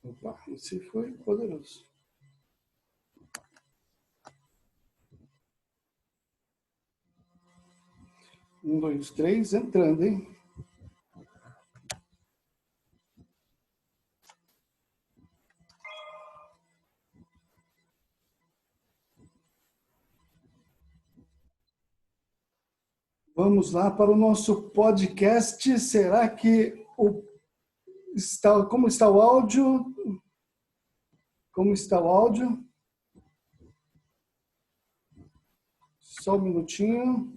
Opa, esse foi poderoso. Um, dois, três, entrando, hein? Vamos lá para o nosso podcast. Será que como está o áudio? Como está o áudio? Só um minutinho.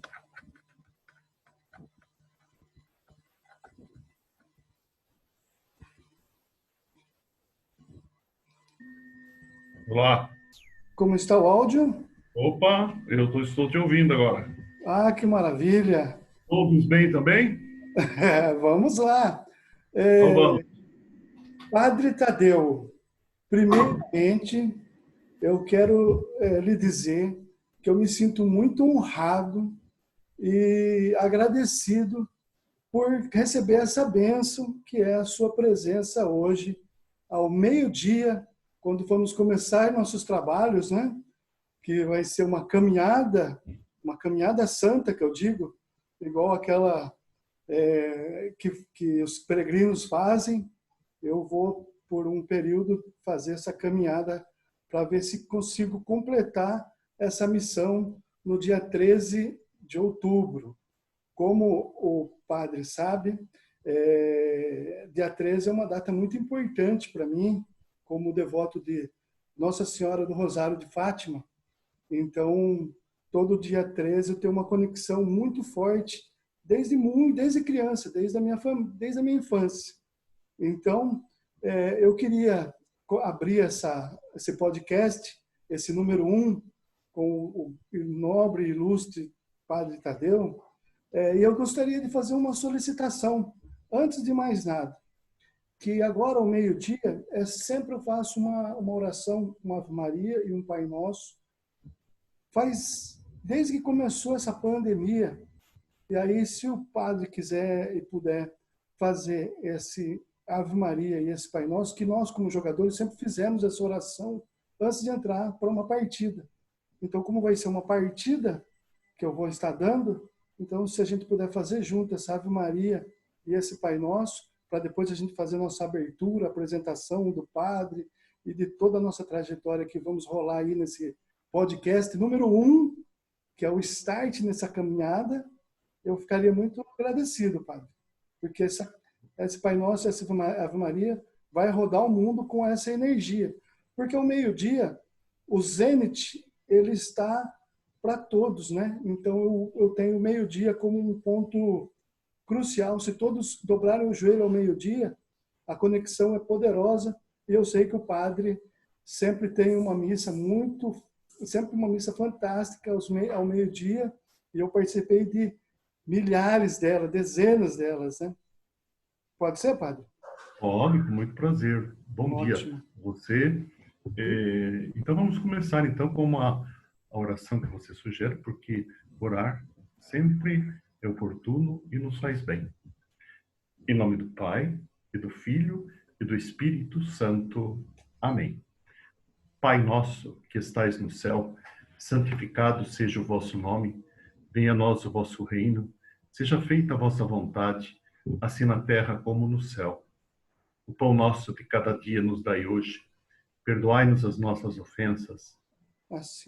Olá. Como está o áudio? Opa, estou te ouvindo agora. Ah, que maravilha! Todos bem também? Vamos lá. Então vamos. Padre Tadeu, primeiramente, eu quero lhe dizer que eu me sinto muito honrado e agradecido por receber essa bênção que é a sua presença hoje, ao meio-dia, quando vamos começar nossos trabalhos, né? Que vai ser uma caminhada santa, que eu digo, igual aquela que os peregrinos fazem. Eu vou, por um período, fazer essa caminhada para ver se consigo completar essa missão no dia 13 de outubro. Como o padre sabe, dia 13 é uma data muito importante para mim, como devoto de Nossa Senhora do Rosário de Fátima. Então, todo dia 13 eu tenho uma conexão muito forte, desde criança, desde a minha infância. Então, eu queria abrir esse podcast, esse número 1, com o nobre e ilustre Padre Tadeu, e eu gostaria de fazer uma solicitação, antes de mais nada, que agora ao meio-dia, sempre eu faço uma oração, uma Ave Maria e um Pai Nosso. Desde que começou essa pandemia, e aí se o padre quiser e puder fazer esse Ave Maria e esse Pai Nosso, que nós como jogadores sempre fizemos essa oração antes de entrar para uma partida. Então, como vai ser uma partida que eu vou estar dando, então se a gente puder fazer junto essa Ave Maria e esse Pai Nosso, para depois a gente fazer nossa abertura, apresentação do padre e de toda a nossa trajetória que vamos rolar aí nesse podcast número 1, que é o start nessa caminhada, eu ficaria muito agradecido, padre, porque esse Pai Nosso, essa Ave Maria, vai rodar o mundo com essa energia. Porque ao meio-dia, o Zenit, ele está para todos, né? Então, eu tenho o meio-dia como um ponto crucial. Se todos dobrarem o joelho ao meio-dia, a conexão é poderosa, e eu sei que o padre sempre tem sempre uma missa fantástica ao meio-dia, e eu participei de milhares delas, dezenas delas, né? Pode ser, padre? Pode, com muito prazer. Bom dia Ótimo. a você. Então vamos começar então com a oração que você sugere, porque orar sempre é oportuno e nos faz bem. Em nome do Pai, e do Filho, e do Espírito Santo. Amém. Pai nosso, que estais no céu, santificado seja o vosso nome, venha a nós o vosso reino, seja feita a vossa vontade, assim na terra como no céu. O pão nosso de cada dia nos dai hoje, perdoai-nos as nossas ofensas,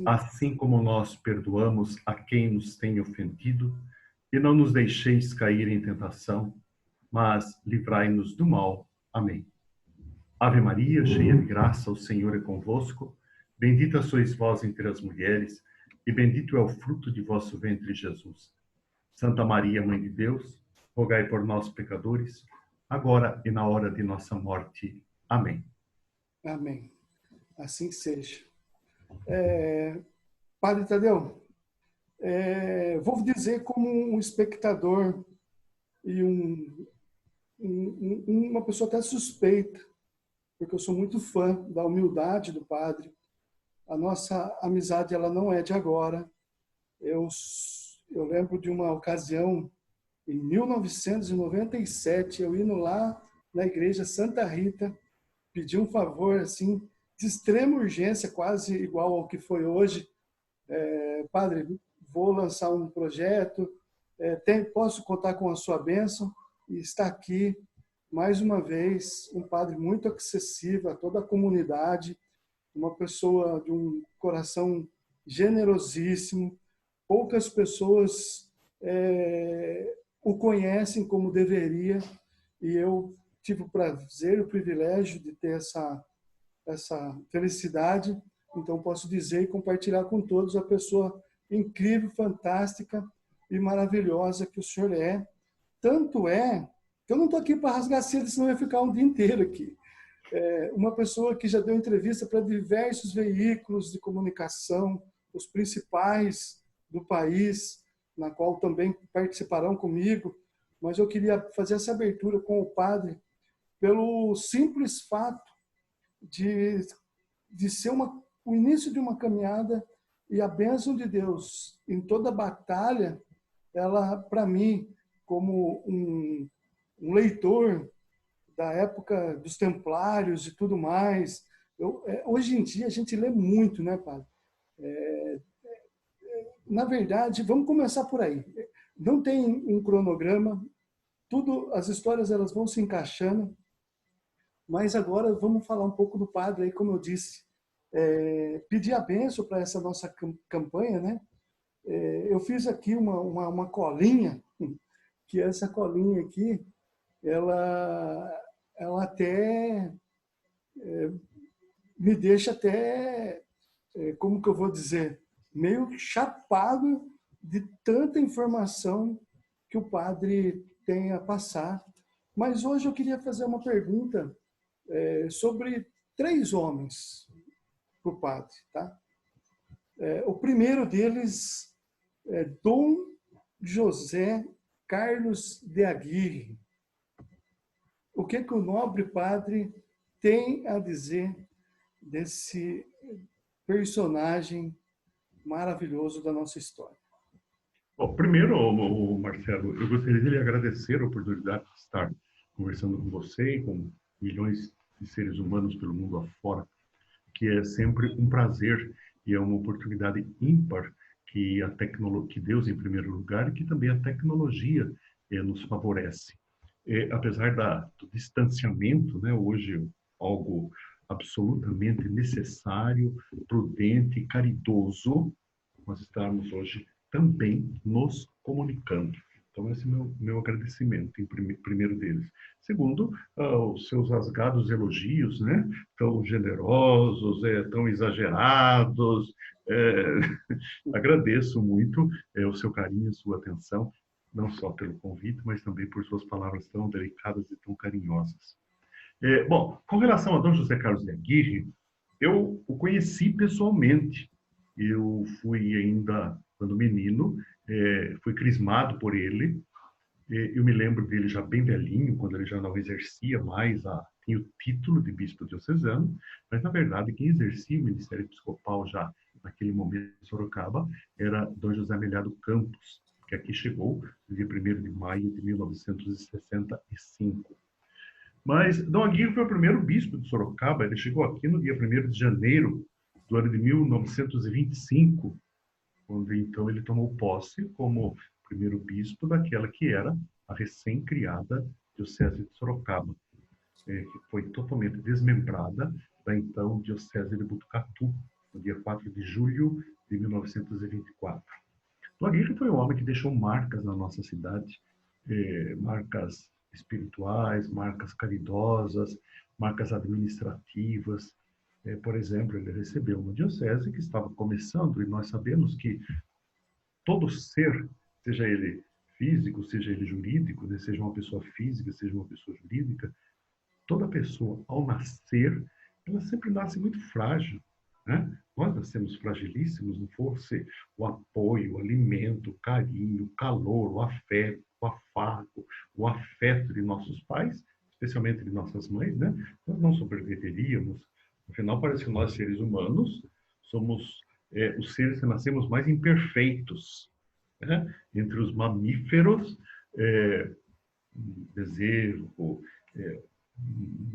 assim como nós perdoamos a quem nos tem ofendido, e não nos deixeis cair em tentação, mas livrai-nos do mal. Amém. Ave Maria, cheia de graça, o Senhor é convosco. Bendita sois vós entre as mulheres, e bendito é o fruto de vosso ventre, Jesus. Santa Maria, Mãe de Deus, rogai por nós, pecadores, agora e na hora de nossa morte. Amém. Amém. Assim seja. Padre Tadeu, vou dizer como um espectador e uma pessoa até suspeita, porque eu sou muito fã da humildade do padre. A nossa amizade ela não é de agora. Eu lembro de uma ocasião, em 1997, eu indo lá na igreja Santa Rita, pedi um favor assim de extrema urgência, quase igual ao que foi hoje. Padre, vou lançar um projeto, posso contar com a sua bênção? E está aqui, mais uma vez, um padre muito acessível a toda a comunidade, uma pessoa de um coração generosíssimo. Poucas pessoas o conhecem como deveria, e eu tive o prazer e o privilégio de ter essa felicidade. Então, posso dizer e compartilhar com todos a pessoa incrível, fantástica e maravilhosa que o senhor é. Tanto é que eu não estou aqui para rasgar cedo, senão eu ia ficar um dia inteiro aqui. Uma pessoa que já deu entrevista para diversos veículos de comunicação, os principais do país, na qual também participarão comigo, mas eu queria fazer essa abertura com o padre pelo simples fato de ser o início de uma caminhada, e a bênção de Deus em toda batalha, ela, para mim, como um leitor da época dos Templários e tudo mais, hoje em dia a gente lê muito, né, padre? Na verdade, vamos começar por aí. Não tem um cronograma, as histórias elas vão se encaixando, mas agora vamos falar um pouco do padre aí, como eu disse. Pedir a bênção para essa nossa campanha, né? Eu fiz aqui uma colinha, que essa colinha aqui, ela até me deixa até, como que eu vou dizer, meio chapado de tanta informação que o padre tem a passar. Mas hoje eu queria fazer uma pergunta sobre 3 homens para o padre, tá? O primeiro deles é Dom José Carlos de Aguirre. O que o nobre padre tem a dizer desse personagem maravilhoso da nossa história? Bom, primeiro, Marcelo, eu gostaria de lhe agradecer a oportunidade de estar conversando com você e com milhões de seres humanos pelo mundo afora, que é sempre um prazer e é uma oportunidade ímpar que que Deus, em primeiro lugar, e que também a tecnologia nos favorece. Apesar do distanciamento, né, hoje algo absolutamente necessário, prudente e caridoso, nós estamos hoje também nos comunicando. Então, esse é meu agradecimento, em primeiro deles. Segundo, os seus rasgados elogios, né? Tão generosos, tão exagerados. Agradeço muito o seu carinho, a sua atenção, não só pelo convite, mas também por suas palavras tão delicadas e tão carinhosas. Bom, com relação a Dom José Carlos de Aguirre, eu o conheci pessoalmente. Eu fui ainda, quando menino, fui crismado por ele. Eu me lembro dele já bem velhinho, quando ele já não exercia mais, tinha o título de bispo diocesano, mas, na verdade, quem exercia o ministério episcopal já naquele momento em Sorocaba era Dom José Melhado Campos, que aqui chegou no dia 1º de maio de 1965. Mas Dom Aguirre foi o primeiro bispo de Sorocaba. Ele chegou aqui no dia 1º de janeiro do ano de 1925, quando então ele tomou posse como primeiro bispo daquela que era a recém-criada Diocese de Sorocaba, que foi totalmente desmembrada da então Diocese de Botucatu, no dia 4 de julho de 1924. Dom Aguirre foi um homem que deixou marcas na nossa cidade, marcas espirituais, marcas caridosas, marcas administrativas. Por exemplo, ele recebeu uma diocese que estava começando, e nós sabemos que todo ser, seja ele físico, seja ele jurídico, né, seja uma pessoa física, seja uma pessoa jurídica, toda pessoa, ao nascer, ela sempre nasce muito frágil, né? Nós nascemos fragilíssimos, não fosse o apoio, o alimento, o carinho, o calor, o afeto, o afago, o afeto de nossos pais, especialmente de nossas mães, né? Nós não sobreviveríamos. Afinal, parece que nós, seres humanos, somos os seres que nascemos mais imperfeitos, né? Entre os mamíferos, bezerro,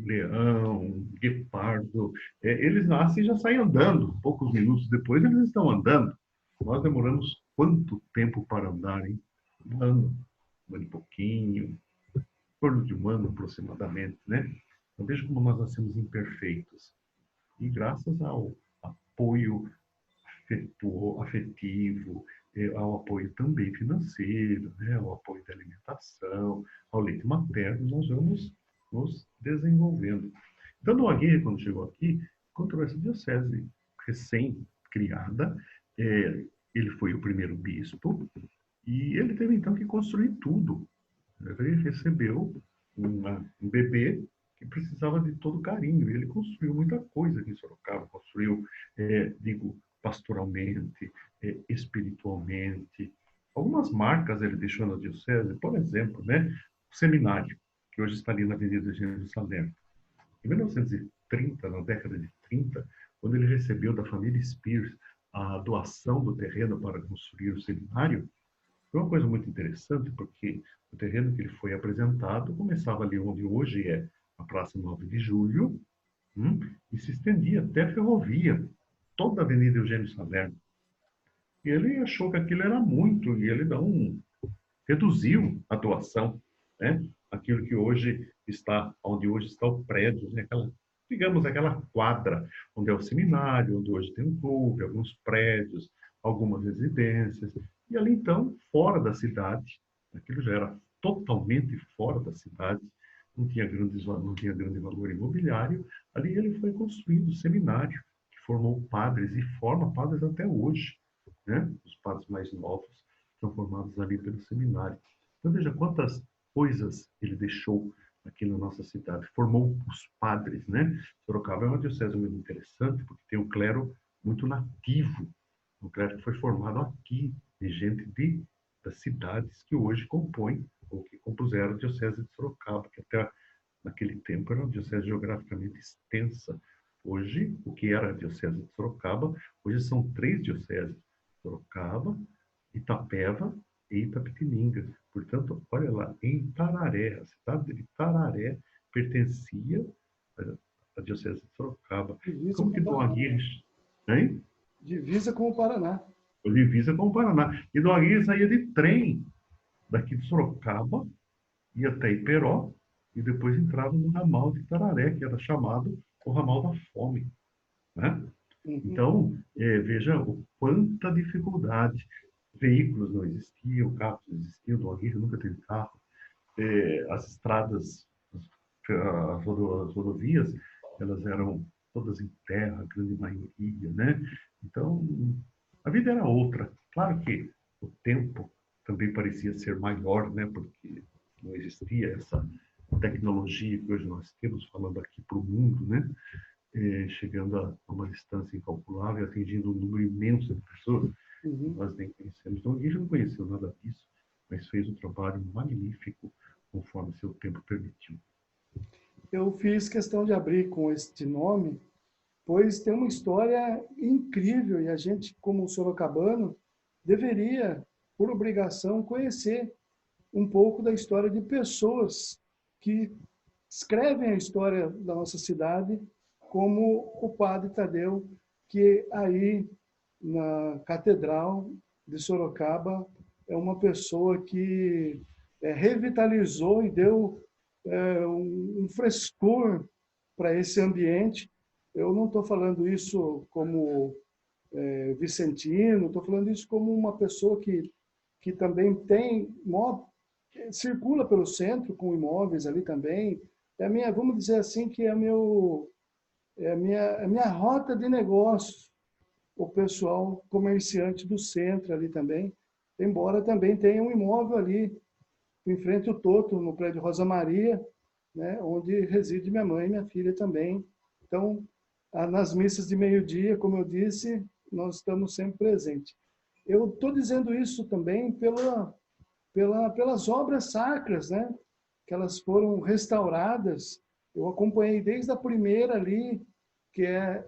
leão, guepardo, eles nascem e já saem andando. Poucos minutos depois eles estão andando. Nós demoramos quanto tempo para andar, hein? Um ano e pouquinho, em torno de um ano aproximadamente, né? Então veja como nós nascemos imperfeitos. E graças ao apoio afetivo, ao apoio também financeiro, né, ao apoio da alimentação, ao leite materno, nós vamos nos desenvolvendo. Então, Dom Aguirre, quando chegou aqui, encontrou essa diocese recém-criada, ele foi o primeiro bispo, e ele teve então que construir tudo. Ele recebeu um bebê que precisava de todo carinho. Ele construiu muita coisa aqui em Sorocaba. Construiu, digo, pastoralmente, espiritualmente. Algumas marcas ele deixou na diocese, por exemplo, né, o seminário, que hoje está ali na Avenida Jerusalém. Em 1930, na década de 30, quando ele recebeu da família Spears a doação do terreno para construir o seminário, foi uma coisa muito interessante, porque o terreno que ele foi apresentado começava ali onde hoje é a Praça 9 de Julho, e se estendia até a ferrovia, toda a Avenida Eugênio Salerno. E ele achou que aquilo era muito, e ele não reduziu a doação, né? Aquilo que hoje está, onde hoje está o prédio, né? Digamos, aquela quadra, onde é o seminário, onde hoje tem um clube, alguns prédios, algumas residências. E ali, então, fora da cidade, aquilo já era totalmente fora da cidade, não tinha grande valor imobiliário, ali ele foi construindo o seminário, que formou padres e forma padres até hoje, né? Os padres mais novos são formados ali pelo seminário. Então, veja quantas coisas ele deixou aqui na nossa cidade. Formou os padres, né? Sorocaba é uma diocese muito interessante, porque tem um clero muito nativo, um clero que foi formado aqui, de gente das cidades que hoje compõem, ou que compuseram a diocese de Sorocaba, que até naquele tempo era uma diocese geograficamente extensa. Hoje, o que era a diocese de Sorocaba, hoje são 3 dioceses: Sorocaba, Itapeva e Itapetininga. Portanto, olha lá, em Tararé, a cidade de Tararé pertencia à diocese de Sorocaba. Divisa Como com que o Dom Paraná. Aguirre, hein? Divisa com o Paraná. Divisa com o Paraná. E Dom Aguirre saía de trem daqui de Sorocaba, ia até Iperó, e depois entrava no ramal de Tararé, que era chamado o ramal da fome, né? Uhum. Então, veja o quanta dificuldade. Veículos não existiam, carros não existiam, Dom Aguirre nunca teve carro. As estradas, as rodovias, elas eram todas em terra, a grande maioria, né? Então, a vida era outra. Claro que o tempo também parecia ser maior, né? Porque não existia essa tecnologia que hoje nós temos, falando aqui para o mundo, né? Chegando a uma distância incalculável, atingindo um número imenso de pessoas que Uhum. nós nem conhecemos. Então, ele não conheceu nada disso, mas fez um trabalho magnífico, conforme seu tempo permitiu. Eu fiz questão de abrir com este nome, pois tem uma história incrível e a gente, como sorocabano, deveria, por obrigação, conhecer um pouco da história de pessoas que escrevem a história da nossa cidade, como o padre Tadeu, que aí na Catedral de Sorocaba é uma pessoa que revitalizou e deu um frescor para esse ambiente. Eu não estou falando isso como vicentino, estou falando isso como uma pessoa que também tem circula pelo centro com imóveis ali também. É a minha, vamos dizer assim, que é a minha rota de negócios, o pessoal comerciante do centro ali também, embora também tenha um imóvel ali em frente ao Toto, no prédio Rosa Maria, né, onde reside minha mãe e minha filha também. Então, nas missas de meio-dia, como eu disse, nós estamos sempre presentes. Eu estou dizendo isso também pelas obras sacras, né? Que elas foram restauradas. Eu acompanhei desde a primeira ali, que é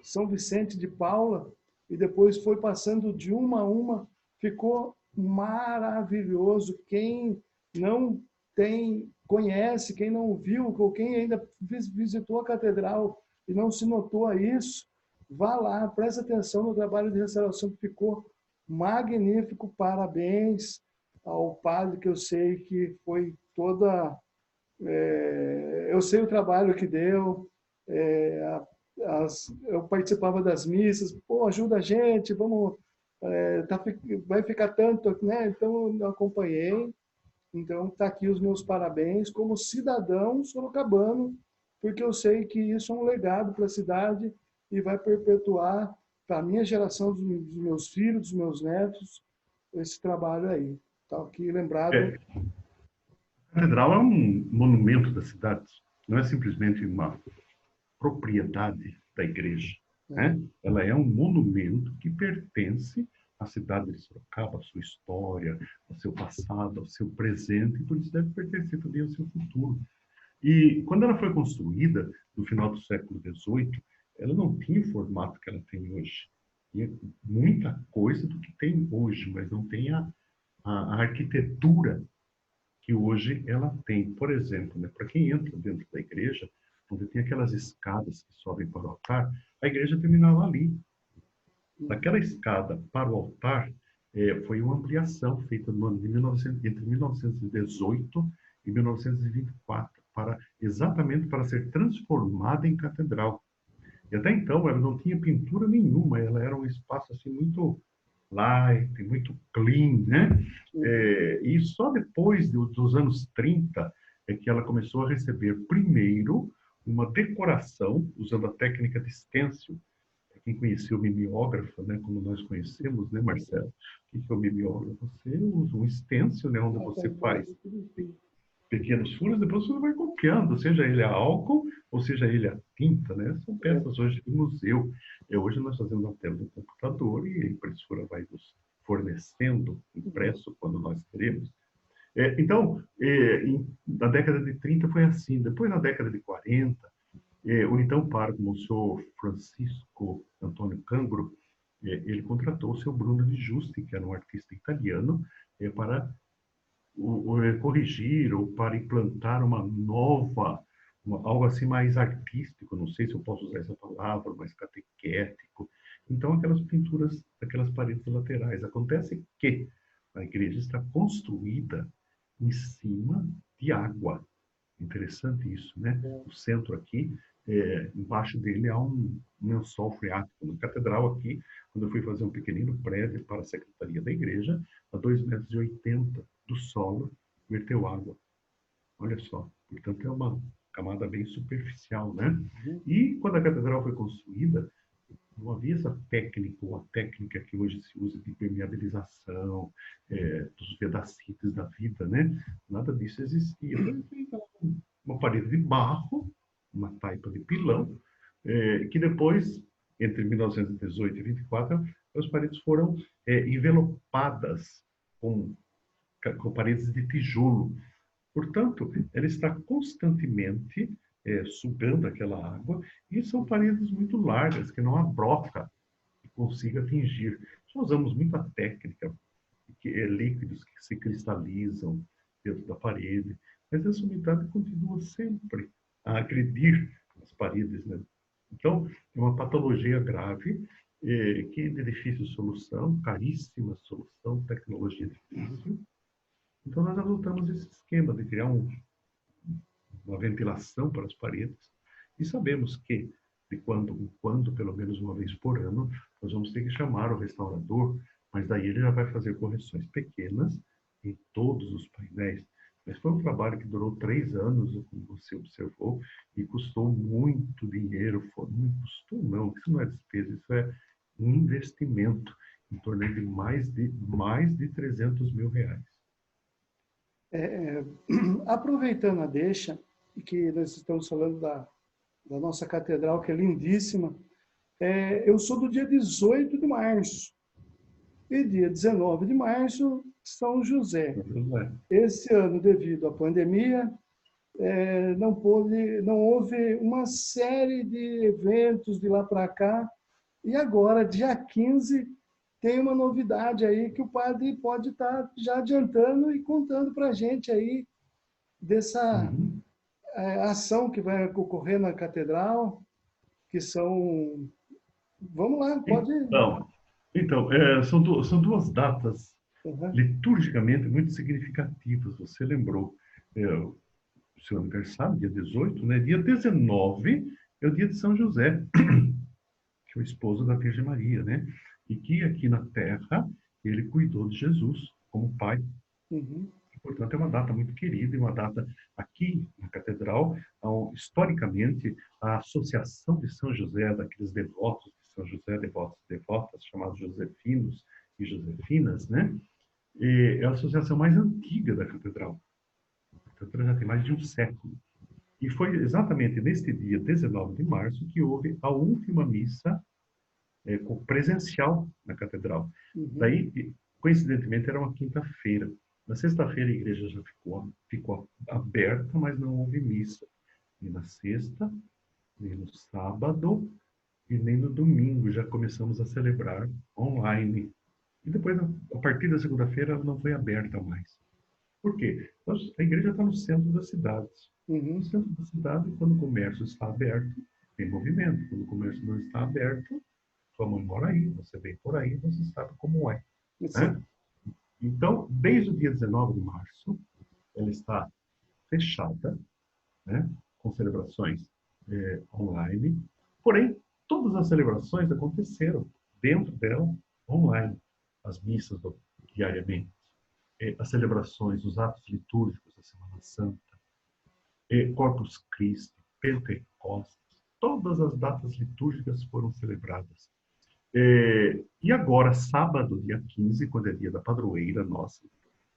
São Vicente de Paula, e depois foi passando de uma a uma, ficou maravilhoso. Quem não tem conhece, quem não viu, ou quem ainda visitou a catedral e não se notou a isso, vá lá, preste atenção no trabalho de restauração que ficou magnífico. Parabéns ao padre, que eu sei que foi toda... eu sei o trabalho que deu, eu participava das missas, pô, ajuda a gente, vamos, vai ficar tanto, né? Então, eu acompanhei. Então, está aqui os meus parabéns como cidadão sorocabano, porque eu sei que isso é um legado para a cidade e vai perpetuar para a minha geração, dos meus filhos, dos meus netos, esse trabalho aí. Está aqui lembrado. É, a catedral é um monumento da cidade, não é simplesmente uma propriedade da igreja, né? Ela é um monumento que pertence à cidade de Sorocaba, à sua história, ao seu passado, ao seu presente, e por isso deve pertencer também ao seu futuro. E quando ela foi construída, no final do século XVIII, ela não tinha o formato que ela tem hoje. Tinha muita coisa do que tem hoje, mas não tem a arquitetura que hoje ela tem. Por exemplo, né, para quem entra dentro da igreja, onde tem aquelas escadas que sobem para o altar, a igreja terminava ali. Daquela escada para o altar, foi uma ampliação feita no ano de 1900, entre 1918 e 1924, exatamente para ser transformada em catedral. E até então ela não tinha pintura nenhuma, ela era um espaço assim muito light, muito clean, né? E só depois dos anos 30 é que ela começou a receber primeiro uma decoração usando a técnica de stencil. Para quem conheceu o mimeógrafo, né, como nós conhecemos, né, Marcelo? O que é o mimeógrafo? Você usa um stencil, né, onde você faz pequenos furos, depois você vai copiando, seja ele a álcool ou seja ele a tinta, né? São peças hoje de museu. Hoje nós fazemos na tela do computador e a impressora vai nos fornecendo impresso quando nós queremos. Então, na década de 30 foi assim. Depois, na década de 40, o então pároco, Monsenhor Francisco Antônio Cangro, ele contratou o seu Bruno de Giusti, que era um artista italiano, para corrigir ou para implantar uma nova, algo assim mais artístico, não sei se eu posso usar essa palavra, mais catequético. Então, aquelas pinturas daquelas paredes laterais. Acontece que a igreja está construída em cima de água. Interessante isso, né? O centro aqui, embaixo dele há um lençol freático. Na catedral aqui, quando eu fui fazer um pequenino prédio para a secretaria da igreja, a 2,80 metros do solo, verteu água. Olha só. Portanto, é uma camada bem superficial, né? E quando a catedral foi construída, não havia essa técnica, ou a técnica que hoje se usa de permeabilização, dos pedacitos da vida, né? Nada disso existia. Então, uma parede de barro, uma taipa de pilão, que depois, entre 1918 e 24, as paredes foram envelopadas com paredes de tijolo. Portanto, ela está constantemente sugando aquela água e são paredes muito largas, que não há broca que consiga atingir. Nós usamos muita técnica, que líquidos que se cristalizam dentro da parede, mas essa umidade continua sempre a agredir as paredes, né? Então, é uma patologia grave, que é de difícil solução, caríssima solução, tecnologia difícil. Então, nós adotamos esse esquema de criar uma ventilação para as paredes e sabemos que, de quando em quando, pelo menos uma vez por ano, nós vamos ter que chamar o restaurador, mas daí ele já vai fazer correções pequenas em todos os painéis. Mas foi um trabalho que durou 3 anos, como você observou, e custou muito dinheiro. Não custou, não, isso não é despesa, isso é um investimento em torno de mais de 300 mil reais. Aproveitando a deixa, que nós estamos falando da nossa catedral, que é lindíssima, eu sou do dia 18 de março. E dia 19 de março, São José. Esse ano, devido à pandemia, não houve uma série de eventos de lá para cá. E agora, dia 15, tem uma novidade aí que o padre pode estar já adiantando e contando para a gente aí dessa Uhum. ação que vai ocorrer na catedral, que são... Vamos lá, pode... São duas datas Uhum, liturgicamente muito significativas. Você lembrou o seu aniversário, dia 18, né? Dia 19 é o dia de São José, que é o esposo da Virgem Maria, né? E que aqui na Terra ele cuidou de Jesus como pai. uhum, Portanto, é uma data muito querida e uma data aqui na Catedral, historicamente, a Associação de São José, daqueles devotos de São José, devotos e devotas, chamados josefinos e josefinas, né? E é a associação mais antiga da Catedral. Portanto, ela já tem mais de um século. E foi exatamente neste dia 19 de março que houve a última missa presencial na Catedral. uhum. Daí, coincidentemente, era uma quinta-feira. Na sexta-feira, a igreja já ficou aberta, mas não houve missa. Nem na sexta, nem no sábado, e nem no domingo. Já começamos a celebrar online. E depois, a partir da segunda-feira, ela não foi aberta mais. Por quê? A igreja está no centro das cidades. No Uhum. centro da cidade, quando o comércio está aberto, tem movimento. Quando o comércio não está aberto, sua mãe mora aí, você vem por aí, você sabe como é, né? Sim. Então, desde o dia 19 de março, ela está fechada, né? Com celebrações online. Porém, todas as celebrações aconteceram dentro dela online. As missas diariamente, as celebrações, os atos litúrgicos da Semana Santa, Corpus Christi, Pentecostes, todas as datas litúrgicas foram celebradas. E agora, sábado, dia 15, quando é dia da padroeira nossa,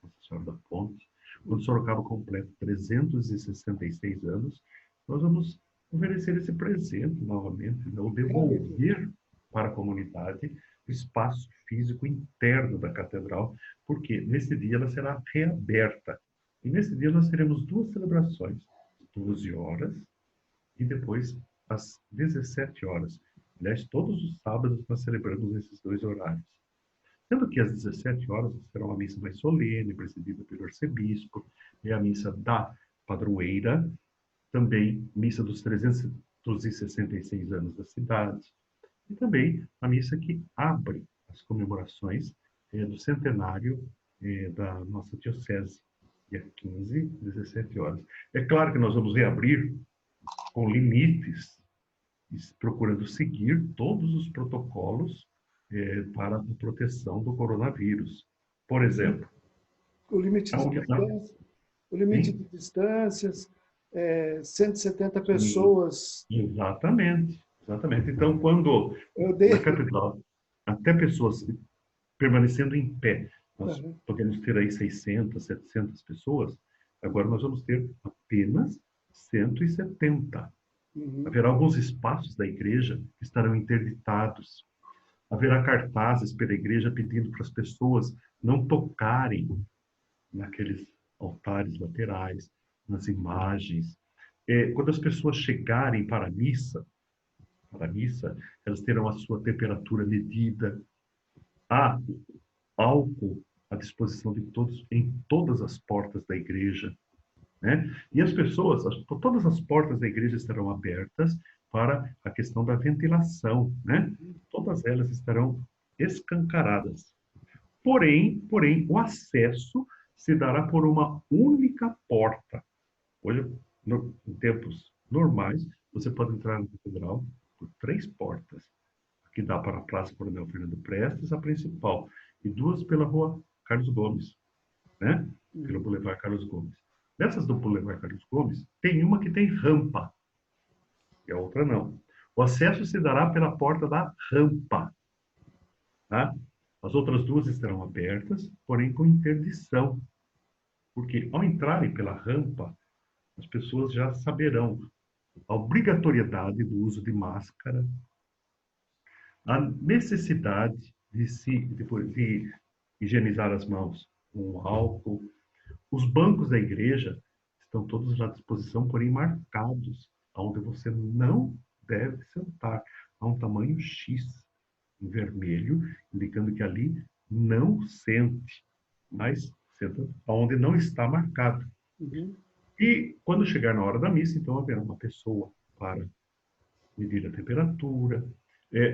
Nossa Senhora da Ponte, quando Sorocaba completa 366 anos, nós vamos oferecer esse presente novamente, né? O devolver para a comunidade o espaço físico interno da catedral, porque nesse dia ela será reaberta. E nesse dia nós teremos duas celebrações, 12 horas e depois às 17 horas. Aliás, todos os sábados nós celebramos esses dois horários. Sendo que às 17 horas será uma missa mais solene, presidida pelo arcebispo, e a missa da padroeira, também missa dos 366 anos da cidade, e também a missa que abre as comemorações do centenário da nossa diocese, dia 15, 17 horas. É claro que nós vamos reabrir com limites, procurando seguir todos os protocolos para a proteção do coronavírus. Por exemplo, O limite a de unidade... distância, o limite Sim, de distâncias, 170 sim, pessoas. exatamente, exatamente. Então, quando Eu na dei. catedral, até pessoas permanecendo em pé, nós Uhum, podemos ter aí 600, 700 pessoas, agora nós vamos ter apenas 170. uhum, Haverá alguns espaços da igreja que estarão interditados. Haverá cartazes pela igreja pedindo para as pessoas não tocarem naqueles altares laterais, nas imagens. Quando as pessoas chegarem para a missa, elas terão a sua temperatura medida. Há álcool à disposição de todos em todas as portas da igreja, né? E as pessoas, todas as portas da igreja estarão abertas para a questão da ventilação, né? Todas elas estarão escancaradas. Porém, o acesso se dará por uma única porta. Hoje, em tempos normais, você pode entrar na catedral por 3 portas, que dá para a Praça Coronel Fernando Prestes, a principal, e 2 pela Rua Carlos Gomes, né? Pelo uhum. Boulevard Carlos Gomes. Dessas do Boulevard Carlos Gomes, tem uma que tem rampa, e a outra não. O acesso se dará pela porta da rampa, tá? As outras duas estarão abertas, porém com interdição, porque ao entrarem pela rampa, as pessoas já saberão a obrigatoriedade do uso de máscara, a necessidade de higienizar as mãos com álcool. Os bancos da igreja estão todos à disposição, porém marcados, onde você não deve sentar. Há um tamanho X em vermelho, indicando que ali não sente, mas senta onde não está marcado. Uhum. E quando chegar na hora da missa, então haverá uma pessoa para medir a temperatura.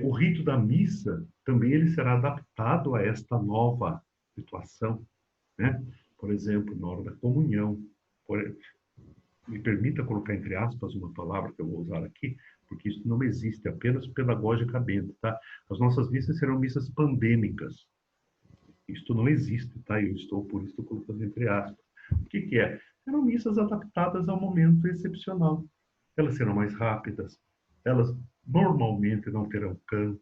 O rito da missa também ele será adaptado a esta nova situação, né? Por exemplo, na hora da comunhão, me permita colocar entre aspas uma palavra que eu vou usar aqui, porque isso não existe, apenas pedagogicamente, tá? As nossas missas serão missas pandêmicas. Isto não existe, tá? Eu estou, por isso, estou colocando entre aspas. O que que é? Serão missas adaptadas ao momento excepcional. Elas serão mais rápidas, elas normalmente não terão canto.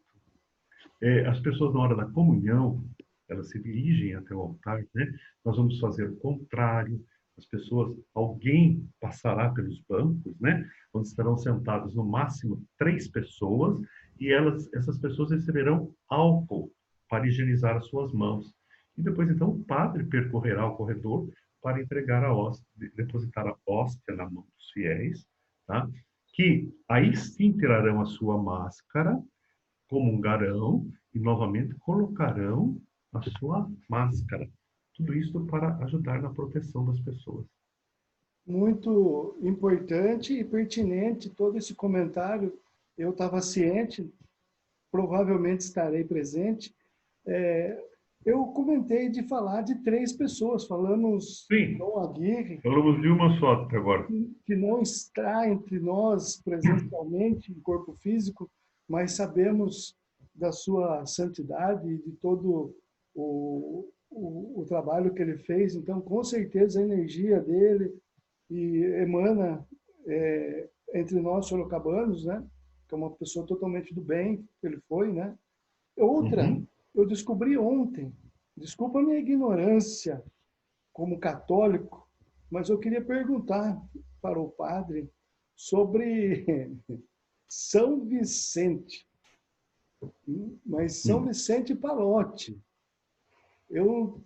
As pessoas, na hora da comunhão, elas se dirigem até o altar, né? Nós vamos fazer o contrário. As pessoas, alguém passará pelos bancos, né? Onde estarão sentadas no máximo 3 pessoas e essas pessoas receberão álcool para higienizar as suas mãos. E depois, então, o padre percorrerá o corredor para entregar a hóstia, depositar a hóstia na mão dos fiéis, tá? Que aí sim tirarão a sua máscara, comungarão e novamente colocarão a sua máscara. Tudo isso para ajudar na proteção das pessoas. Muito importante e pertinente todo esse comentário. Eu estava ciente, provavelmente estarei presente. Eu comentei de falar de 3 pessoas. Falamos Sim, Dom Aguirre, falamos de uma só até agora. que não está entre nós presencialmente em corpo físico, mas sabemos da sua santidade e de todo o trabalho que ele fez. Então, com certeza, a energia dele e emana entre nós sorocabanos, né? Que é uma pessoa totalmente do bem, que ele foi, né? Outra, Uhum. eu descobri ontem, desculpa a minha ignorância como católico, mas eu queria perguntar para o padre sobre São Vicente, mas São Vicente Palotti. Eu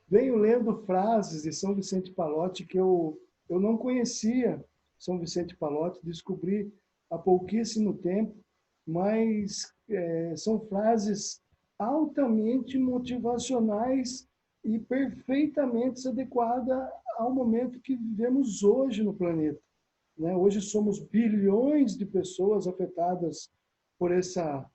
venho lendo frases de São Vicente Palotti que eu não conhecia. São Vicente Palotti, descobri há pouquíssimo tempo, mas são frases altamente motivacionais e perfeitamente adequadas ao momento que vivemos hoje no planeta. Né? Hoje somos bilhões de pessoas afetadas por essa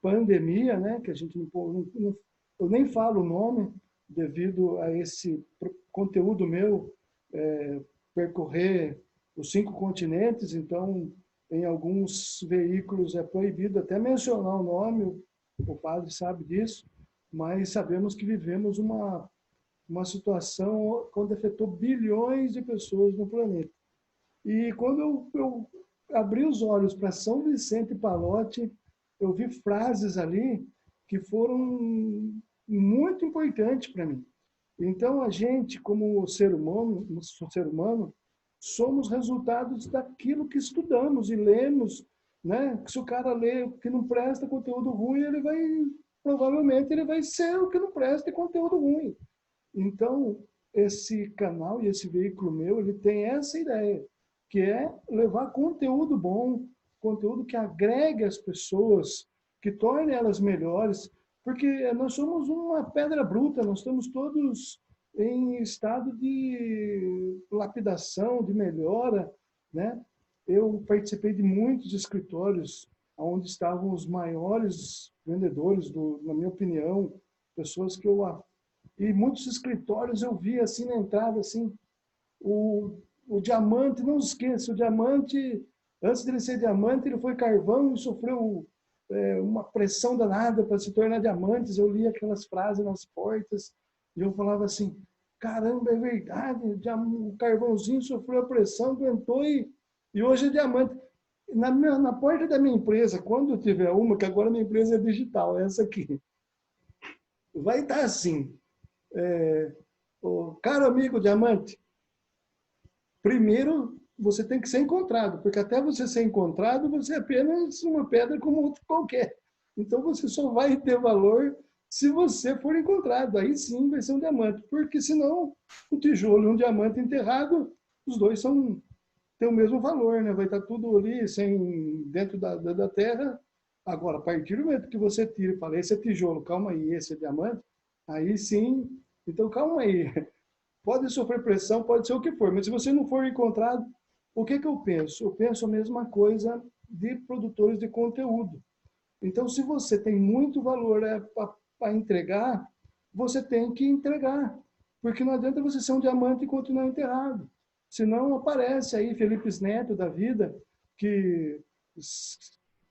pandemia, né? Que a gente não, eu nem falo o nome devido a esse conteúdo meu percorrer os 5 continentes, então em alguns veículos é proibido até mencionar o nome, o padre sabe disso, mas sabemos que vivemos uma situação onde afetou bilhões de pessoas no planeta. E quando eu abri os olhos para São Vicente Palotti, eu vi frases ali que foram muito importantes para mim. Então, a gente, como ser humano, somos resultados daquilo que estudamos e lemos, né? Se o cara lê o que não presta, conteúdo ruim, provavelmente ele vai ser o que não presta, conteúdo ruim. Então, esse canal e esse veículo meu, ele tem essa ideia, que é levar conteúdo bom, conteúdo que agregue as pessoas, que torne elas melhores, porque nós somos uma pedra bruta, nós estamos todos em estado de lapidação, de melhora, né? Eu participei de muitos escritórios onde estavam os maiores vendedores, na minha opinião, pessoas que eu e muitos escritórios eu vi assim na entrada, assim, o diamante, não esqueça, o diamante, antes de ele ser diamante, ele foi carvão e sofreu uma pressão danada para se tornar diamantes. Eu li aquelas frases nas portas e eu falava assim, caramba, é verdade, o carvãozinho sofreu a pressão, aguentou e hoje é diamante. Na porta da minha empresa, quando eu tiver uma, que agora minha empresa é digital, essa aqui, vai estar assim, o caro amigo diamante, primeiro você tem que ser encontrado, porque até você ser encontrado, você é apenas uma pedra como outra qualquer. Então você só vai ter valor se você for encontrado. Aí sim vai ser um diamante, porque senão um tijolo e um diamante enterrado, os dois têm o mesmo valor, né? Vai estar tudo ali dentro da terra. Agora, a partir do momento que você tira e fala, esse é tijolo, calma aí, esse é diamante, aí sim. Então, calma aí. pode sofrer pressão, pode ser o que for, mas se você não for encontrado, o que que eu penso? Eu penso a mesma coisa de produtores de conteúdo. Então, se você tem muito valor para entregar, você tem que entregar. Porque não adianta você ser um diamante e continuar enterrado. Senão aparece aí Felipe Neto da vida, que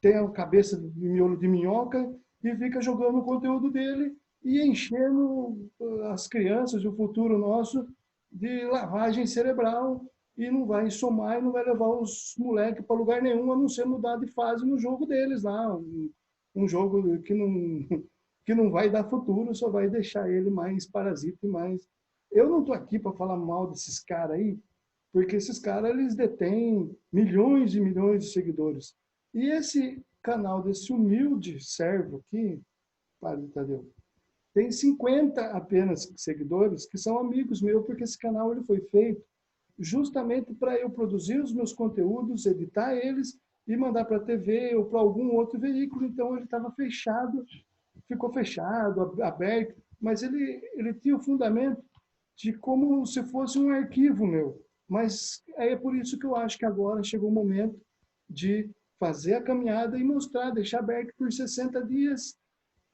tem a cabeça de miolo de minhoca e fica jogando o conteúdo dele e enchendo as crianças e o futuro nosso de lavagem cerebral e não vai somar e não vai levar os moleques para lugar nenhum, a não ser mudar de fase no jogo deles lá. Um jogo que não vai dar futuro, só vai deixar ele mais parasita e mais... Eu não estou aqui para falar mal desses caras aí, porque esses caras eles detêm milhões e milhões de seguidores. E esse canal desse humilde servo aqui, Padre Tadeu, tem 50 apenas seguidores que são amigos meus, porque esse canal ele foi feito justamente para eu produzir os meus conteúdos, editar eles e mandar para a TV ou para algum outro veículo. Então ele estava fechado, ficou fechado, aberto, mas ele tinha o fundamento de como se fosse um arquivo meu. Mas é por isso que eu acho que agora chegou o momento de fazer a caminhada e mostrar, deixar aberto por 60 dias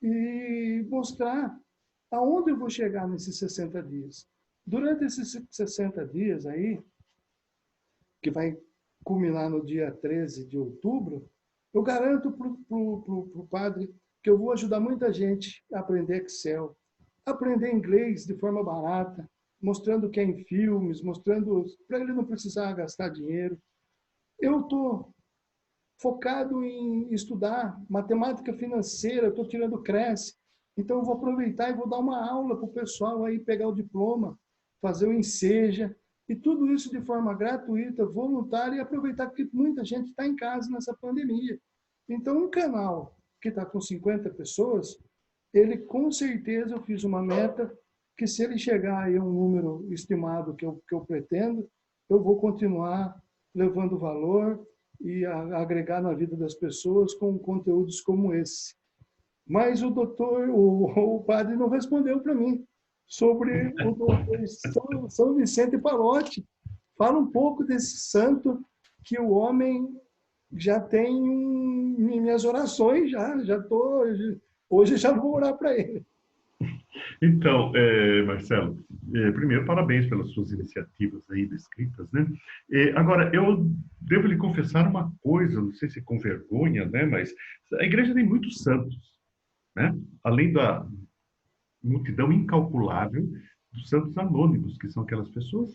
e mostrar aonde eu vou chegar nesses 60 dias. Durante esses 60 dias aí, que vai culminar no dia 13 de outubro, eu garanto para o padre que eu vou ajudar muita gente a aprender Excel, aprender inglês de forma barata, mostrando que é em filmes, mostrando para ele não precisar gastar dinheiro. Eu estou focado em estudar matemática financeira, estou tirando Cresce, então eu vou aproveitar e vou dar uma aula para o pessoal aí pegar o diploma, fazer o Enseja, e tudo isso de forma gratuita, voluntária, e aproveitar que muita gente está em casa nessa pandemia. Então, um canal que está com 50 pessoas, ele com certeza eu fiz uma meta que se ele chegar aí a um número estimado que eu pretendo, eu vou continuar levando valor e agregar na vida das pessoas com conteúdos como esse. Mas o padre não respondeu para mim sobre o doutor São Vicente Pallotti. Fala um pouco desse santo que o homem já tem em minhas orações, já tô, hoje já vou orar para ele. Então, Marcelo, primeiro, parabéns pelas suas iniciativas aí descritas, né? Agora, eu devo lhe confessar uma coisa, não sei se com vergonha, né? Mas a igreja tem muitos santos, né? Além da multidão incalculável dos santos anônimos, que são aquelas pessoas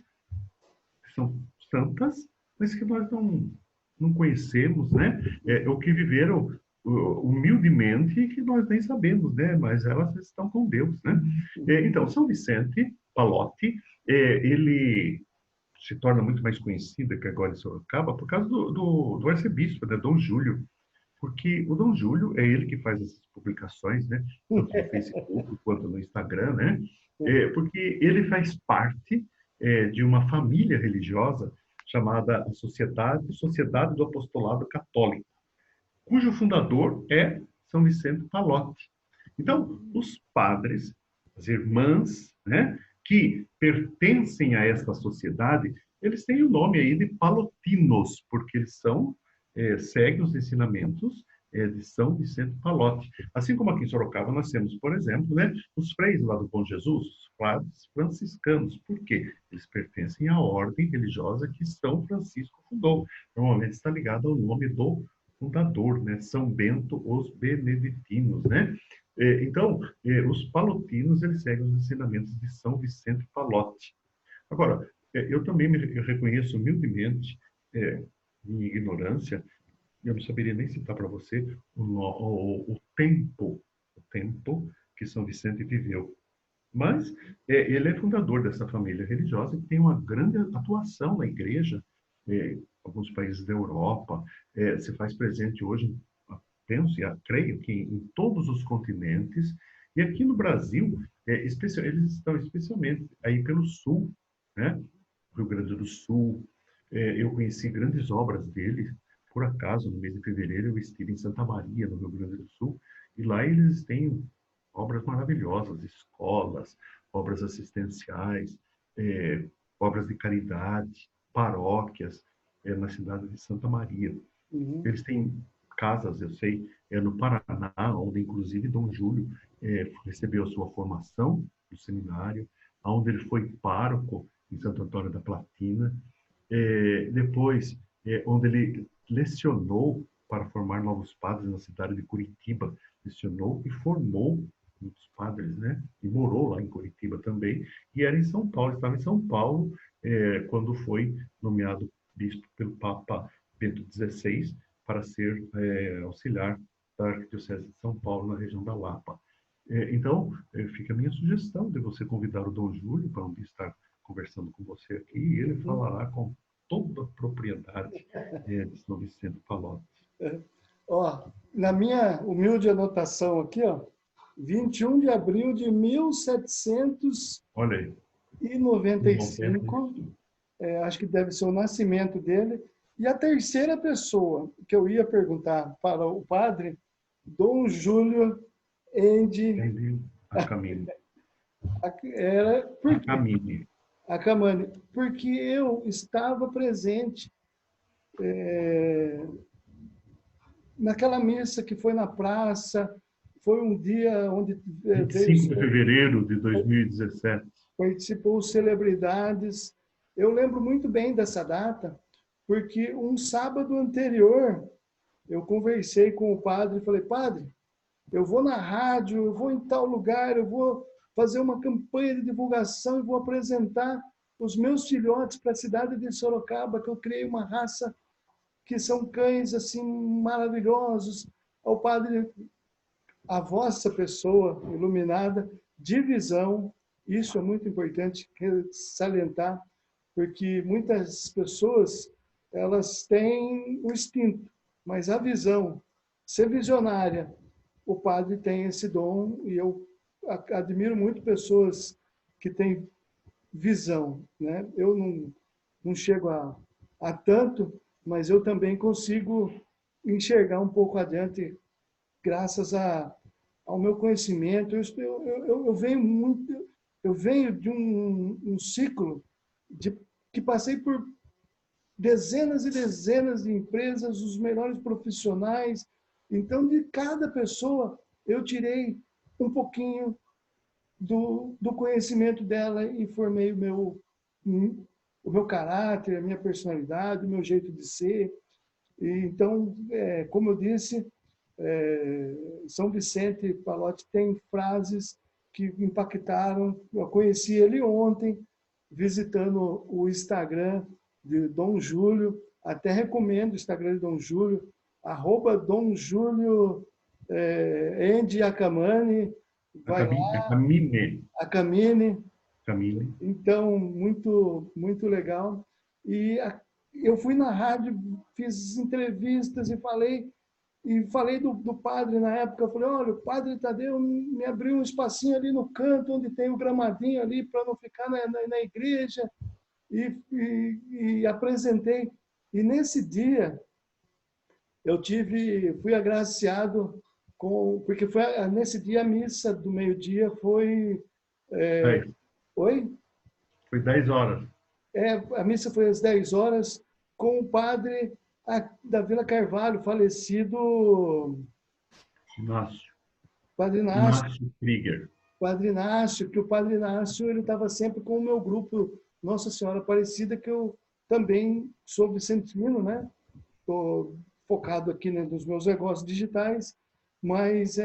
que são santas, mas que nós não conhecemos, né? Ou que viveram humildemente e que nós nem sabemos, né? Mas elas estão com Deus, né? Então, São Vicente Pallotti, ele se torna muito mais conhecido que agora em Sorocaba por causa do arcebispo, né? Dom Júlio, porque o Dom Júlio é ele que faz essas publicações, né? Tanto no Facebook quanto no Instagram, né? Porque ele faz parte de uma família religiosa chamada Sociedade do Apostolado Católico, cujo fundador é São Vicente Pallotti. Então, os padres, as irmãs, né, que pertencem a esta sociedade, eles têm o nome aí de palotinos, porque eles seguem os ensinamentos de São Vicente Pallotti. Assim como aqui em Sorocaba nós temos, por exemplo, né, os freis lá do Bom Jesus, os padres franciscanos. Por quê? Eles pertencem à ordem religiosa que São Francisco fundou. Normalmente está ligado ao nome do fundador, né? São Bento os Beneditinos, né? Então, os palotinos, eles seguem os ensinamentos de São Vicente Pallotti. Agora, eu também me reconheço humildemente, minha ignorância, eu não saberia nem citar para você o tempo que São Vicente viveu. Mas ele é fundador dessa família religiosa que tem uma grande atuação na igreja, alguns países da Europa, se faz presente hoje, penso e creio que em todos os continentes, e aqui no Brasil, eles estão especialmente aí pelo sul, né? Rio Grande do Sul. Eu conheci grandes obras dele, por acaso, no mês de fevereiro eu estive em Santa Maria, no Rio Grande do Sul, e lá eles têm obras maravilhosas, escolas, obras assistenciais. obras de caridade, paróquias, na cidade de Santa Maria. Uhum. Eles têm casas, eu sei, no Paraná, onde inclusive Dom Júlio recebeu a sua formação no seminário, onde ele foi pároco em Santo Antônio da Platina, depois onde ele lecionou para formar novos padres na cidade de Curitiba, lecionou e formou muitos padres, né? E morou lá em Curitiba também, e era em São Paulo, estava em São Paulo quando foi nomeado bispo pelo Papa Bento XVI para ser auxiliar da Arquidiocese de São Paulo, na região da Lapa. Então, fica a minha sugestão de você convidar o Dom Júlio para um dia estar conversando com você aqui, e ele falará com toda a propriedade de São Vicente Pallotti. Ó, na minha humilde anotação aqui, ó, 21 de abril de Olha aí, 1795, acho que deve ser o nascimento dele. E a terceira pessoa que eu ia perguntar para o padre, Dom Júlio entendi a caminho. Era A porque caminho. a Camani, porque eu estava presente naquela missa que foi na praça. Foi um dia onde 25 de fevereiro de 2017. participou celebridades. Eu lembro muito bem dessa data, porque um sábado anterior eu conversei com o padre e falei: padre, eu vou na rádio, eu vou em tal lugar, eu vou fazer uma campanha de divulgação e vou apresentar os meus filhotes para a cidade de Sorocaba, que eu criei uma raça que são cães assim maravilhosos. Ao padre, a vossa pessoa iluminada, de visão, isso é muito importante salientar, porque muitas pessoas elas têm o instinto, mas a visão, ser visionária, o padre tem esse dom, e eu admiro muito pessoas que têm visão, né? Eu não chego a tanto, mas eu também consigo enxergar um pouco adiante graças ao meu conhecimento. Eu venho muito, eu venho de um ciclo que passei por dezenas e dezenas de empresas, os melhores profissionais. Então, de cada pessoa, eu tirei um pouquinho do conhecimento dela e formei o meu caráter, a minha personalidade, o meu jeito de ser. E, então, como eu disse, São Vicente Pallotti tem frases que impactaram. Eu conheci ele ontem, visitando o Instagram de Dom Júlio. Até recomendo o Instagram de Dom Júlio, @Dom Júlio Endi Acamani. Vai lá, a Camine. Então, muito, muito legal. E eu fui na rádio, fiz entrevistas e falei do padre na época. Eu falei: olha, o padre Tadeu me abriu um espacinho ali no canto, onde tem o gramadinho ali, para não ficar na igreja. E apresentei. E nesse dia, fui agraciado porque foi nesse dia a missa do meio-dia foi... Oi? Foi 10 horas. A missa foi às 10 horas, com o padre da Vila Carvalho, falecido Inácio. Padre Inácio. Inácio Krieger. Padre Inácio, que o Padre Inácio ele estava sempre com o meu grupo Nossa Senhora Aparecida, que eu também sou vicentino, né? Estou focado aqui, né, nos meus negócios digitais, mas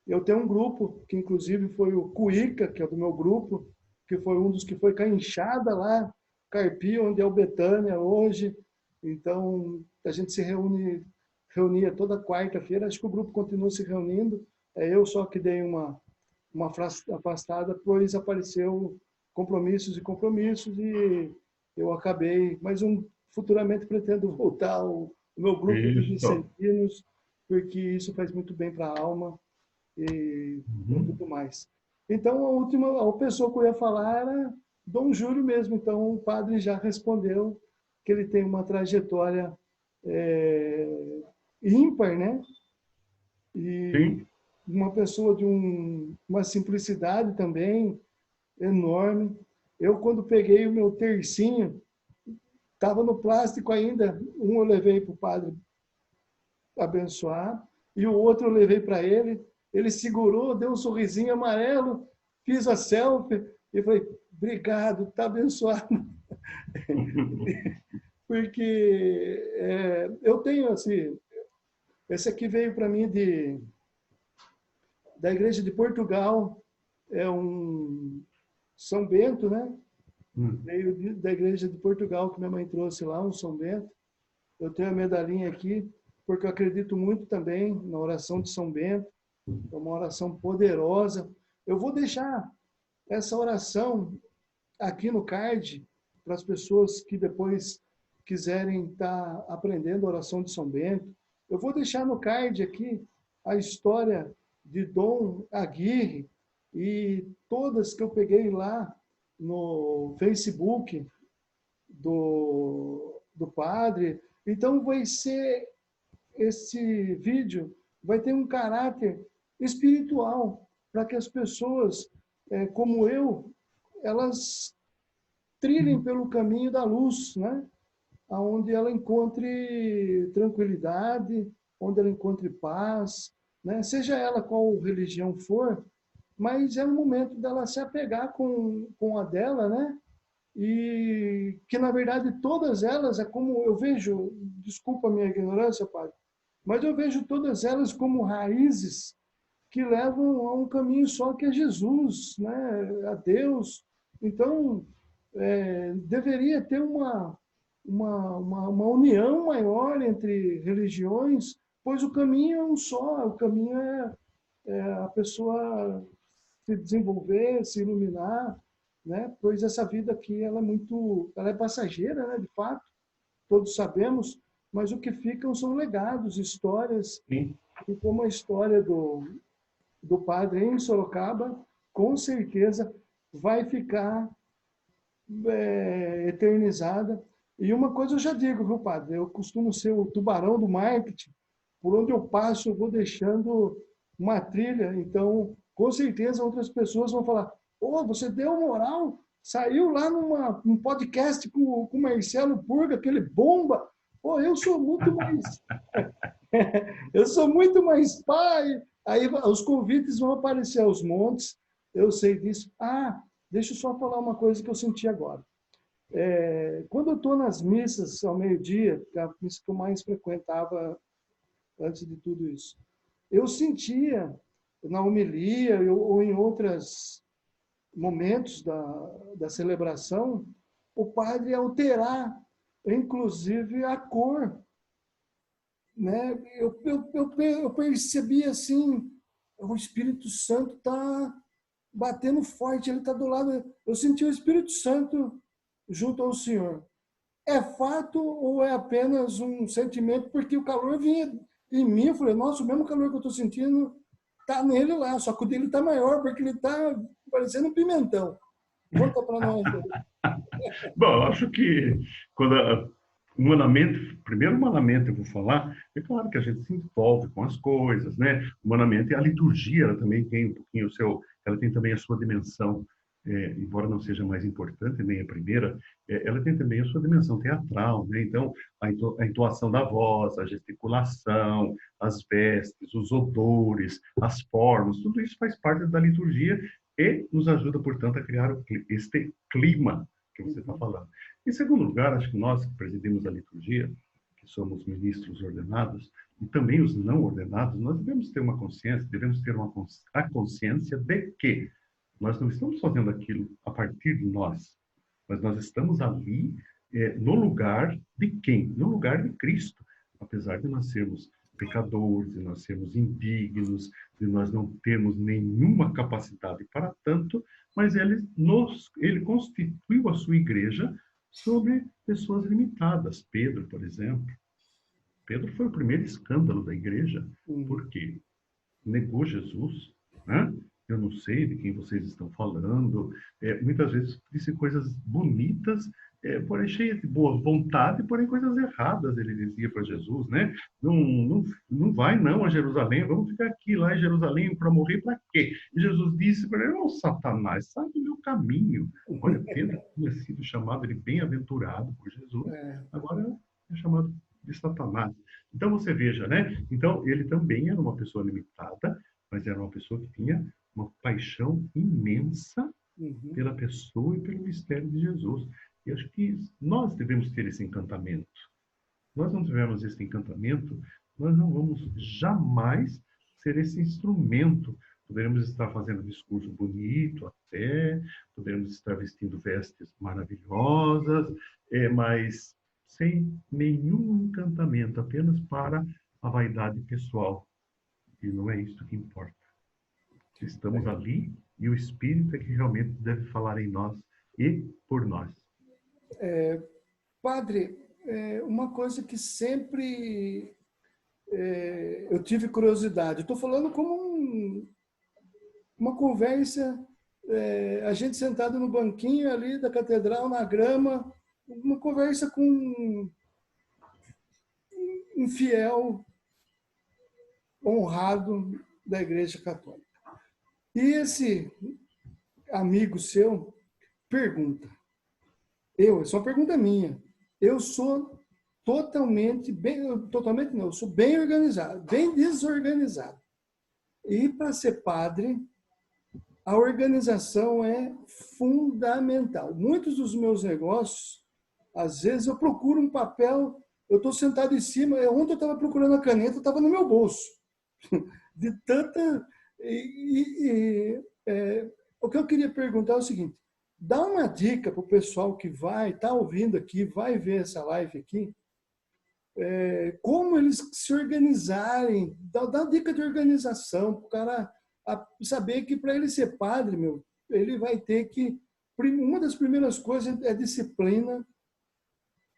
eu tenho um grupo, que inclusive foi o Cuíca, que é do meu grupo, que foi um dos que foi com a enxada lá, Carpi, onde é o Betânia hoje. Então, a gente reunia toda quarta-feira. Acho que o grupo continua se reunindo. Eu só que dei uma afastada, pois apareceu compromissos e eu acabei. Mas futuramente pretendo voltar ao meu grupo de vicentinos, porque isso faz muito bem para a alma e muito mais. Então, a pessoa que eu ia falar era Dom Júlio mesmo. Então, o padre já respondeu que ele tem uma trajetória ímpar, né? E Sim. uma pessoa de uma simplicidade também enorme. Eu, quando peguei o meu tercinho, estava no plástico ainda. Um eu levei para o padre abençoar, e o outro eu levei para ele. Ele segurou, deu um sorrisinho amarelo, fiz a selfie e falei, obrigado, está abençoado. Porque eu tenho, assim, esse aqui veio para mim da igreja de Portugal, é um São Bento, né? Veio da igreja de Portugal, que minha mãe trouxe lá, um São Bento. Eu tenho a medalhinha aqui, porque eu acredito muito também na oração de São Bento. É uma oração poderosa. Eu vou deixar essa oração aqui no card para as pessoas que depois quiserem estar aprendendo a oração de São Bento. Eu vou deixar no card aqui a história de Dom Aguirre e todas que eu peguei lá no Facebook do padre. Então vai ser, esse vídeo vai ter um caráter espiritual para que as pessoas, como eu, elas trilhem pelo caminho da luz, né? Onde ela encontre tranquilidade, onde ela encontre paz, né? Seja ela qual religião for, mas é o momento dela se apegar com a dela, né? E que, na verdade, todas elas, é como eu vejo, desculpa a minha ignorância, padre, mas eu vejo todas elas como raízes que levam a um caminho só, que é Jesus, né? A Deus. Então, deveria ter uma união maior entre religiões, pois o caminho é um só, o caminho é a pessoa se desenvolver, se iluminar, né? Pois essa vida aqui ela é passageira, né? De fato, todos sabemos, mas o que ficam são legados, histórias, Sim. e como a história do padre em Sorocaba, com certeza vai ficar eternizada. E uma coisa eu já digo, viu, padre? Eu costumo ser o tubarão do marketing. Por onde eu passo, eu vou deixando uma trilha. Então, com certeza, outras pessoas vão falar: "Oh, você deu moral? Saiu lá num podcast com o Marcelo Purga, aquele bomba. Oh, eu sou muito mais, eu sou muito mais pai." Aí os convites vão aparecer aos montes. Eu sei disso. Ah, deixa eu só falar uma coisa que eu senti agora. Quando eu estou nas missas ao meio-dia, que é a missa que eu mais frequentava antes de tudo isso, eu sentia na homilia ou em outros momentos da celebração, o padre alterar, inclusive, a cor, né? Eu percebi assim, o Espírito Santo está batendo forte, ele está do lado. Eu senti o Espírito Santo junto ao Senhor. É fato ou é apenas um sentimento? Porque o calor vinha em mim, eu falei, nossa, o mesmo calor que eu estou sentindo está nele lá, só que o dele está maior, porque ele está parecendo um pimentão. Conta para nós. Bom, eu acho que quando humanamente, primeiro humanamente eu vou falar, é claro que a gente se envolve com as coisas, né? Humanamente, a liturgia, ela também tem um pouquinho o seu, ela tem também a sua dimensão, embora não seja mais importante, nem a primeira, ela tem também a sua dimensão teatral, né? Então, a entoação da voz, a gesticulação, as vestes, os odores, as formas, tudo isso faz parte da liturgia e nos ajuda, portanto, a criar este clima que você está falando. Em segundo lugar, acho que nós que presidimos a liturgia, que somos ministros ordenados, e também os não ordenados, nós devemos ter uma consciência, devemos ter a consciência de que nós não estamos fazendo aquilo a partir de nós, mas nós estamos ali no lugar de quem? No lugar de Cristo. Apesar de nós sermos pecadores, de nós sermos indignos, de nós não termos nenhuma capacidade para tanto, mas ele constituiu a sua igreja sobre pessoas limitadas. Pedro, por exemplo. Pedro foi o primeiro escândalo da igreja. Por quê? Negou Jesus, né? Eu não sei de quem vocês estão falando. Muitas vezes disse coisas bonitas, porém cheias de boa vontade, porém coisas erradas ele dizia para Jesus, né? Não vai não a Jerusalém, vamos ficar aqui lá em Jerusalém para morrer para quê? E Jesus disse para ele: "Ô Satanás, sai do meu caminho. Olha, Pedro tinha sido chamado de bem-aventurado por Jesus, agora é chamado de Satanás. Então você veja, né? Então ele também era uma pessoa limitada, mas era uma pessoa que tinha uma paixão imensa Uhum. pela pessoa e pelo mistério de Jesus. E acho que nós devemos ter esse encantamento. Nós não tivermos esse encantamento, nós não vamos jamais ser esse instrumento. Poderemos estar fazendo um discurso bonito até, poderemos estar vestindo vestes maravilhosas, mas sem nenhum encantamento, apenas para a vaidade pessoal. E não é isso que importa. Estamos ali e o Espírito é que realmente deve falar em nós e por nós. Padre, uma coisa que sempre eu tive curiosidade, estou falando como uma conversa, a gente sentado no banquinho ali da catedral, na grama, uma conversa com um fiel honrado da Igreja Católica. E esse amigo seu pergunta, essa é uma pergunta minha, eu sou totalmente não, eu sou bem organizado, bem desorganizado. E para ser padre, a organização é fundamental. Muitos dos meus negócios, às vezes eu procuro um papel, eu estou sentado em cima, ontem eu estava procurando a caneta, estava no meu bolso. De tanta... o que eu queria perguntar é o seguinte, dá uma dica para o pessoal que vai, está ouvindo aqui, vai ver essa live aqui, como eles se organizarem, dá dica de organização para o cara saber que para ele ser padre, ele vai ter que, uma das primeiras coisas é disciplina,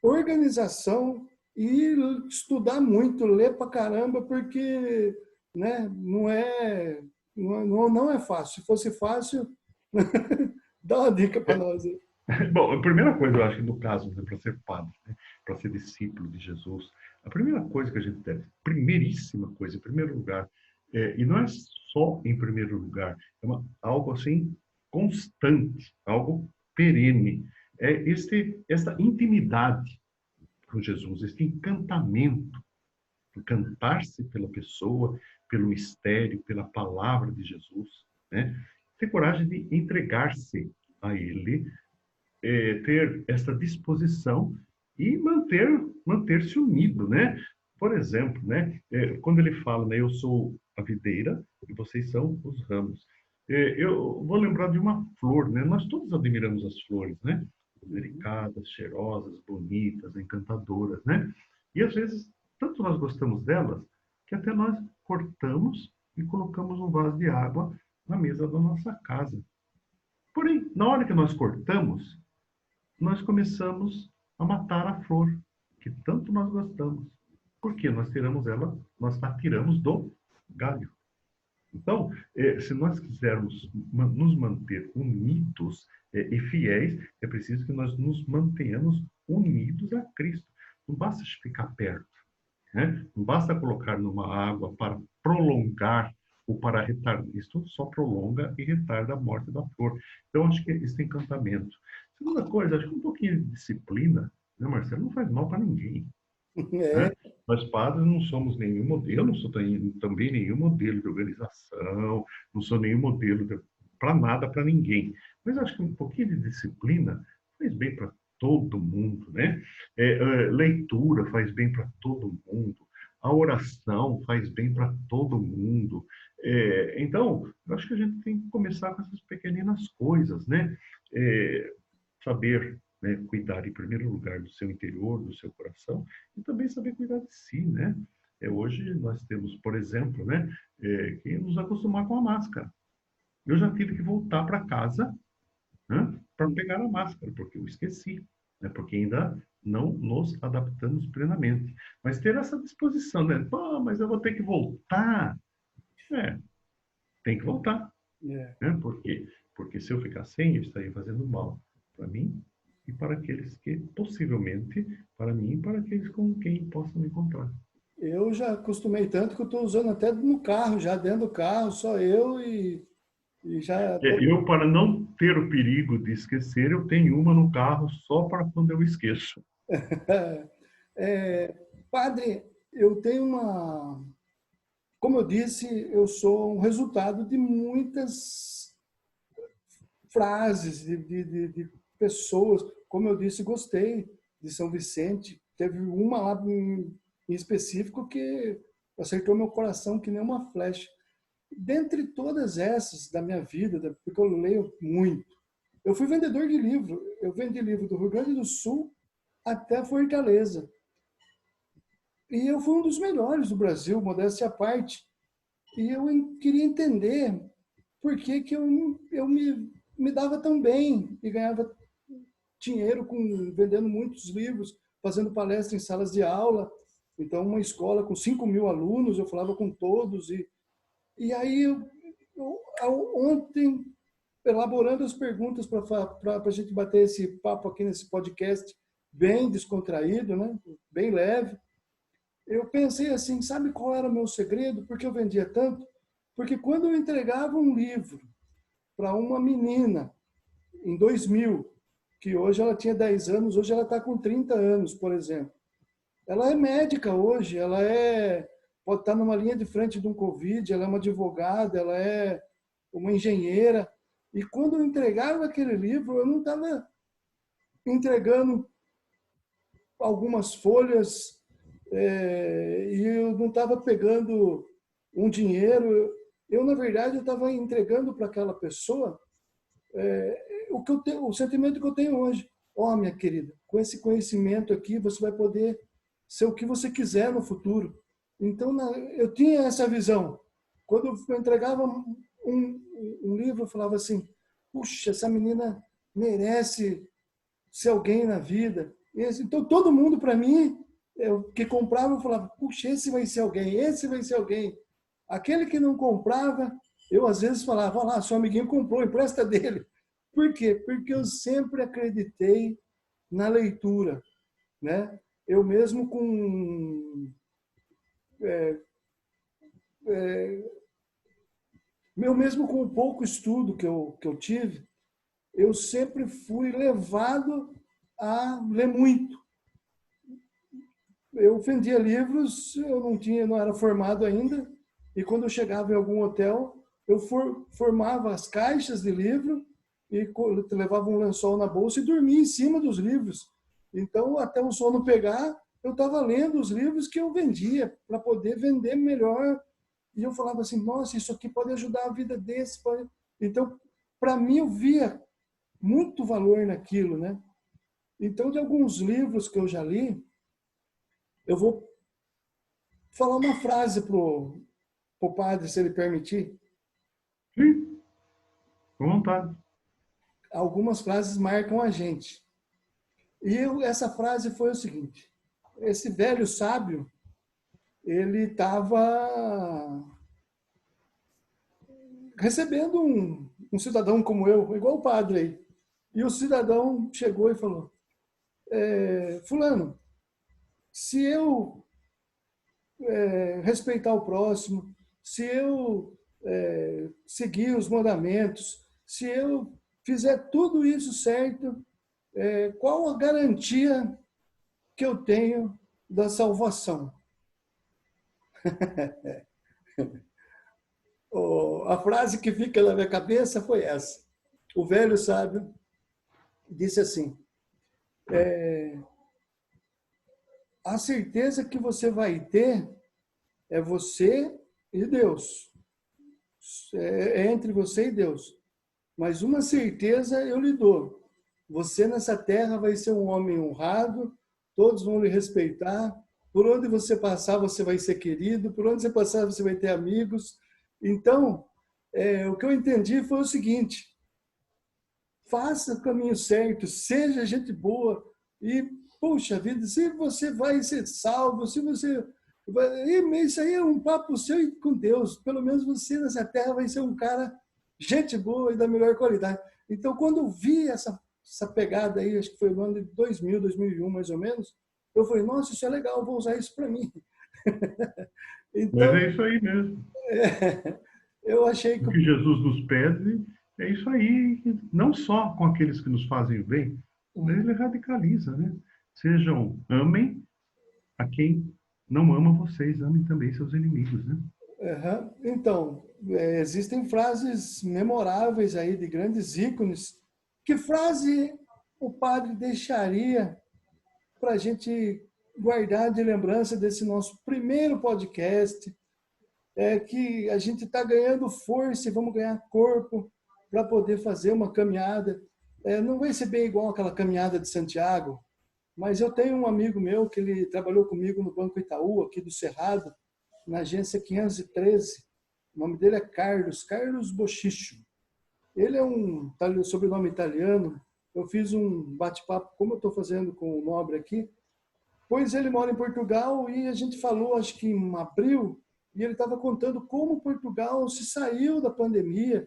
organização e estudar muito, ler para caramba, porque né, não é fácil. Se fosse fácil, dá uma dica para nós aí. Bom, a primeira coisa, eu acho que no caso, né, para ser padre, né, para ser discípulo de Jesus, a primeira coisa que a gente deve, primeiríssima coisa, em primeiro lugar, e não é só em primeiro lugar, é algo assim constante, algo perene, é esta intimidade com Jesus, este encantamento, encantar-se pela pessoa, pelo mistério, pela palavra de Jesus, né? Ter coragem de entregar-se a Ele, ter essa disposição e manter-se unido, né? Por exemplo, né? Quando ele fala, né? Eu sou a videira e vocês são os ramos. Eu vou lembrar de uma flor, né? Nós todos admiramos as flores, né? Delicadas, cheirosas, bonitas, encantadoras, né? E às vezes, tanto nós gostamos delas, que até nós cortamos e colocamos um vaso de água na mesa da nossa casa. Porém, na hora que nós cortamos, nós começamos a matar a flor, que tanto nós gostamos. Porque nós tiramos ela, nós a tiramos do galho. Então, se nós quisermos nos manter unidos e fiéis, é preciso que nós nos mantenhamos unidos a Cristo. Não basta ficar perto, né? Não basta colocar numa água para prolongar ou para retardar. Isso só prolonga e retarda a morte da flor. Então, acho que esse encantamento. Segunda coisa, acho que um pouquinho de disciplina, né, Marcelo? Não faz mal para ninguém. Né? Nós padres não somos nenhum modelo, não sou também nenhum modelo de organização, não sou nenhum modelo para nada, para ninguém. Mas acho que um pouquinho de disciplina faz bem para todo mundo, né? Leitura faz bem para todo mundo, a oração faz bem para todo mundo. Então, eu acho que a gente tem que começar com essas pequeninas coisas, né? Saber, né, cuidar em primeiro lugar do seu interior, do seu coração, e também saber cuidar de si, né? Hoje nós temos, por exemplo, né, que nos acostumar com a máscara. Eu já tive que voltar para casa, né, para pegar a máscara, porque eu esqueci, né, porque ainda não nos adaptamos plenamente. Mas ter essa disposição, né? Pô, mas eu vou ter que voltar. Tem que voltar. Né? Por quê? Porque se eu ficar sem, eu estaria fazendo mal para mim e para aqueles que, possivelmente, para mim e para aqueles com quem possam me encontrar. Eu já acostumei tanto que eu estou usando até no carro, já dentro do carro, só eu e já... Eu, para não ter o perigo de esquecer, eu tenho uma no carro só para quando eu esqueço. Padre, eu tenho uma... Como eu disse, eu sou um resultado de muitas frases de pessoas. Como eu disse, gostei de São Vicente. Teve uma lá em específico que acertou meu coração que nem uma flecha. Dentre todas essas da minha vida, porque eu leio muito, eu fui vendedor de livro. Eu vendi livro do Rio Grande do Sul até Fortaleza. E eu fui um dos melhores do Brasil, modéstia à parte. E eu queria entender por que que eu me dava tão bem e ganhava dinheiro vendendo muitos livros, fazendo palestra em salas de aula. Então, uma escola com 5.000 alunos, eu falava com todos. E aí, ontem, elaborando as perguntas para a gente bater esse papo aqui nesse podcast, bem descontraído, né? Bem leve, eu pensei assim, sabe qual era o meu segredo? Por que eu vendia tanto? Porque quando eu entregava um livro para uma menina, em 2000, que hoje ela tinha 10 anos, hoje ela está com 30 anos, por exemplo. Ela é médica hoje, pode estar numa linha de frente de um Covid, ela é uma advogada, ela é uma engenheira. E quando eu entregava aquele livro, eu não estava entregando algumas folhas e eu não estava pegando um dinheiro. Na verdade, eu estava entregando para aquela pessoa o sentimento que eu tenho hoje. Minha querida, com esse conhecimento aqui, você vai poder ser o que você quiser no futuro. Então, eu tinha essa visão. Quando eu entregava um livro, eu falava assim, puxa, essa menina merece ser alguém na vida. Então, todo mundo, para mim, que comprava, eu falava, puxa, esse vai ser alguém, esse vai ser alguém. Aquele que não comprava, eu às vezes falava, olha lá, seu amiguinho comprou, empresta dele. Por quê? Porque eu sempre acreditei na leitura, né? Eu mesmo com o pouco estudo que eu tive, eu sempre fui levado a ler muito. Eu vendia livros, eu não era formado ainda, e quando eu chegava em algum hotel, eu formava as caixas de livro e levava um lençol na bolsa e dormia em cima dos livros. Então, até o sono pegar, eu estava lendo os livros que eu vendia para poder vender melhor. E eu falava assim, nossa, isso aqui pode ajudar a vida desse. Então, para mim, eu via muito valor naquilo, né? Então, de alguns livros que eu já li, eu vou falar uma frase pro padre, se ele permitir. Sim, com vontade. Algumas frases marcam a gente. E essa frase foi o seguinte: esse velho sábio, ele estava recebendo um cidadão como eu, igual o padre aí. E o cidadão chegou e falou, fulano, se eu respeitar o próximo, se eu seguir os mandamentos, se eu fizer tudo isso certo, qual a garantia que eu tenho da salvação? A frase que fica na minha cabeça foi essa. O velho sábio disse assim, a certeza que você vai ter é você e Deus. É entre você e Deus. Mas uma certeza eu lhe dou. Você nessa terra vai ser um homem honrado, todos vão lhe respeitar, por onde você passar você vai ser querido, por onde você passar você vai ter amigos. Então, o que eu entendi foi o seguinte, faça o caminho certo, seja gente boa e, puxa vida, se você vai ser salvo, se você... Isso aí é um papo seu e com Deus. Pelo menos você nessa terra vai ser um cara gente boa e da melhor qualidade. Então, quando eu vi essa pegada aí, acho que foi no ano de 2000, 2001 mais ou menos, eu falei, nossa, isso é legal, vou usar isso para mim. Mas Então, é isso aí mesmo. eu achei que... O que Jesus nos pede É isso aí, não só com aqueles que nos fazem o bem, mas ele radicaliza, né? Amem a quem não ama vocês, amem também seus inimigos, né? Aham. Então, existem frases memoráveis aí de grandes ícones. Que frase o padre deixaria para a gente guardar de lembrança desse nosso primeiro podcast? É que a gente está ganhando força e vamos ganhar corpo para poder fazer uma caminhada. Não vai ser bem igual aquela caminhada de Santiago, mas eu tenho um amigo meu que ele trabalhou comigo no Banco Itaú, aqui do Cerrado, na agência 513. O nome dele é Carlos Bochicho. Ele é um sobrenome italiano. Eu fiz um bate-papo, como eu estou fazendo com o Nobre aqui, pois ele mora em Portugal e a gente falou, acho que em abril, e ele estava contando como Portugal se saiu da pandemia,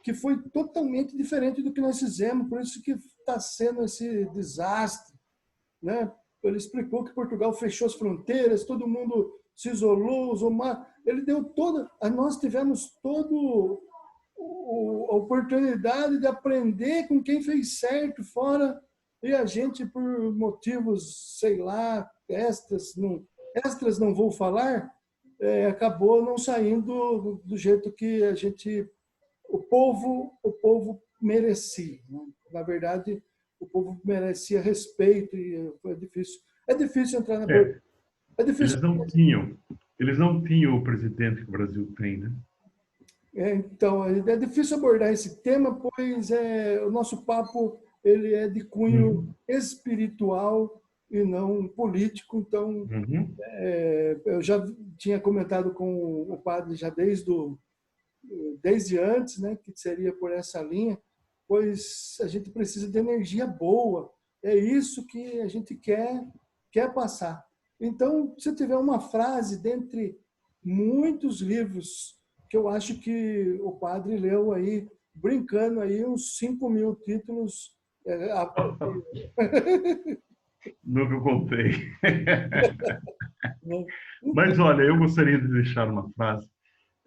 que foi totalmente diferente do que nós fizemos, por isso que está sendo esse desastre, né? Ele explicou que Portugal fechou as fronteiras, todo mundo se isolou, usou mar. Ele deu toda, nós tivemos todo a oportunidade de aprender com quem fez certo fora e a gente por motivos, sei lá, extras não vou falar, acabou não saindo do jeito que a gente o povo merecia, né? Na verdade, o povo merecia respeito e foi difícil. É difícil entrar na política. É, É difícil. eles não tinham o presidente que o Brasil tem, né? Então, é difícil abordar esse tema, pois o nosso papo ele é de cunho Uhum, espiritual e não político. Então, uhum. eu já tinha comentado com o padre já desde antes, né, que seria por essa linha, pois a gente precisa de energia boa. É isso que a gente quer passar. Então, se tiver uma frase dentre muitos livros que eu acho que o padre leu aí, brincando aí, uns 5.000 títulos. Nunca contei. Né? Mas olha, eu gostaria de deixar uma frase,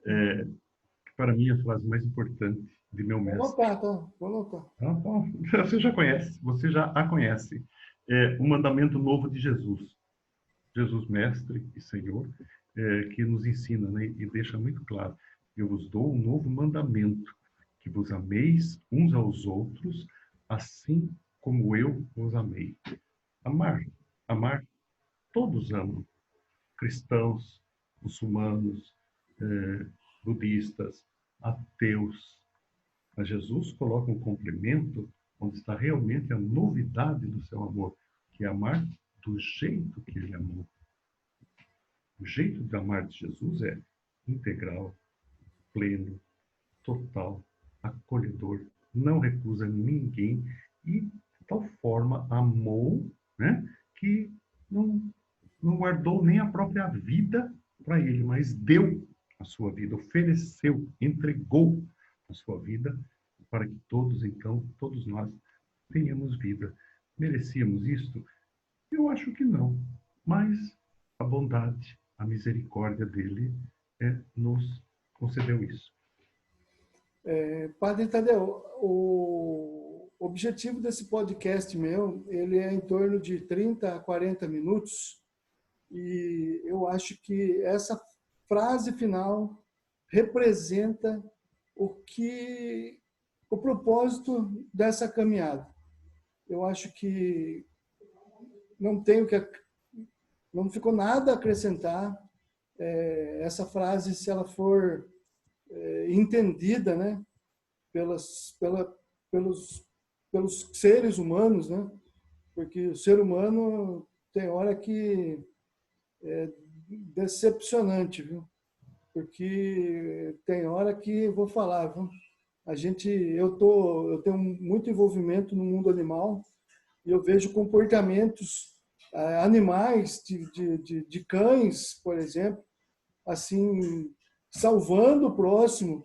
que para mim é a frase mais importante de meu Vou mestre. anotar, tá? Vou anotar. Tá bom. Você já a conhece. É o mandamento novo de Jesus. Jesus, mestre e Senhor, que nos ensina, né, e deixa muito claro: eu vos dou um novo mandamento, que vos ameis uns aos outros, assim como eu vos amei. Amar, amar, todos amam. Cristãos, muçulmanos, budistas, ateus. Mas Jesus coloca um complemento onde está realmente a novidade do seu amor, que é amar do jeito que ele amou. O jeito de amar de Jesus é integral, pleno, total, acolhedor, não recusa ninguém e, de tal forma, amou, né, que não, não guardou nem a própria vida para ele, mas deu a sua vida, ofereceu, entregou a sua vida para que todos, então, todos nós tenhamos vida. Merecíamos isto? Eu acho que não, mas a bondade, a misericórdia dele nos concedeu isso. Padre Tadeu, o objetivo desse podcast meu, ele é em torno de 30 a 40 minutos e eu acho que essa frase final representa o propósito dessa caminhada. Eu acho que não tenho que não ficou nada a acrescentar. Essa frase, se ela for entendida, né, pelas, pela, pelos, pelos seres humanos, né? Porque o ser humano tem hora que é decepcionante, viu? Porque tem hora que vou falar, viu? Eu tenho muito envolvimento no mundo animal e eu vejo comportamentos animais de cães, por exemplo, assim, salvando o próximo,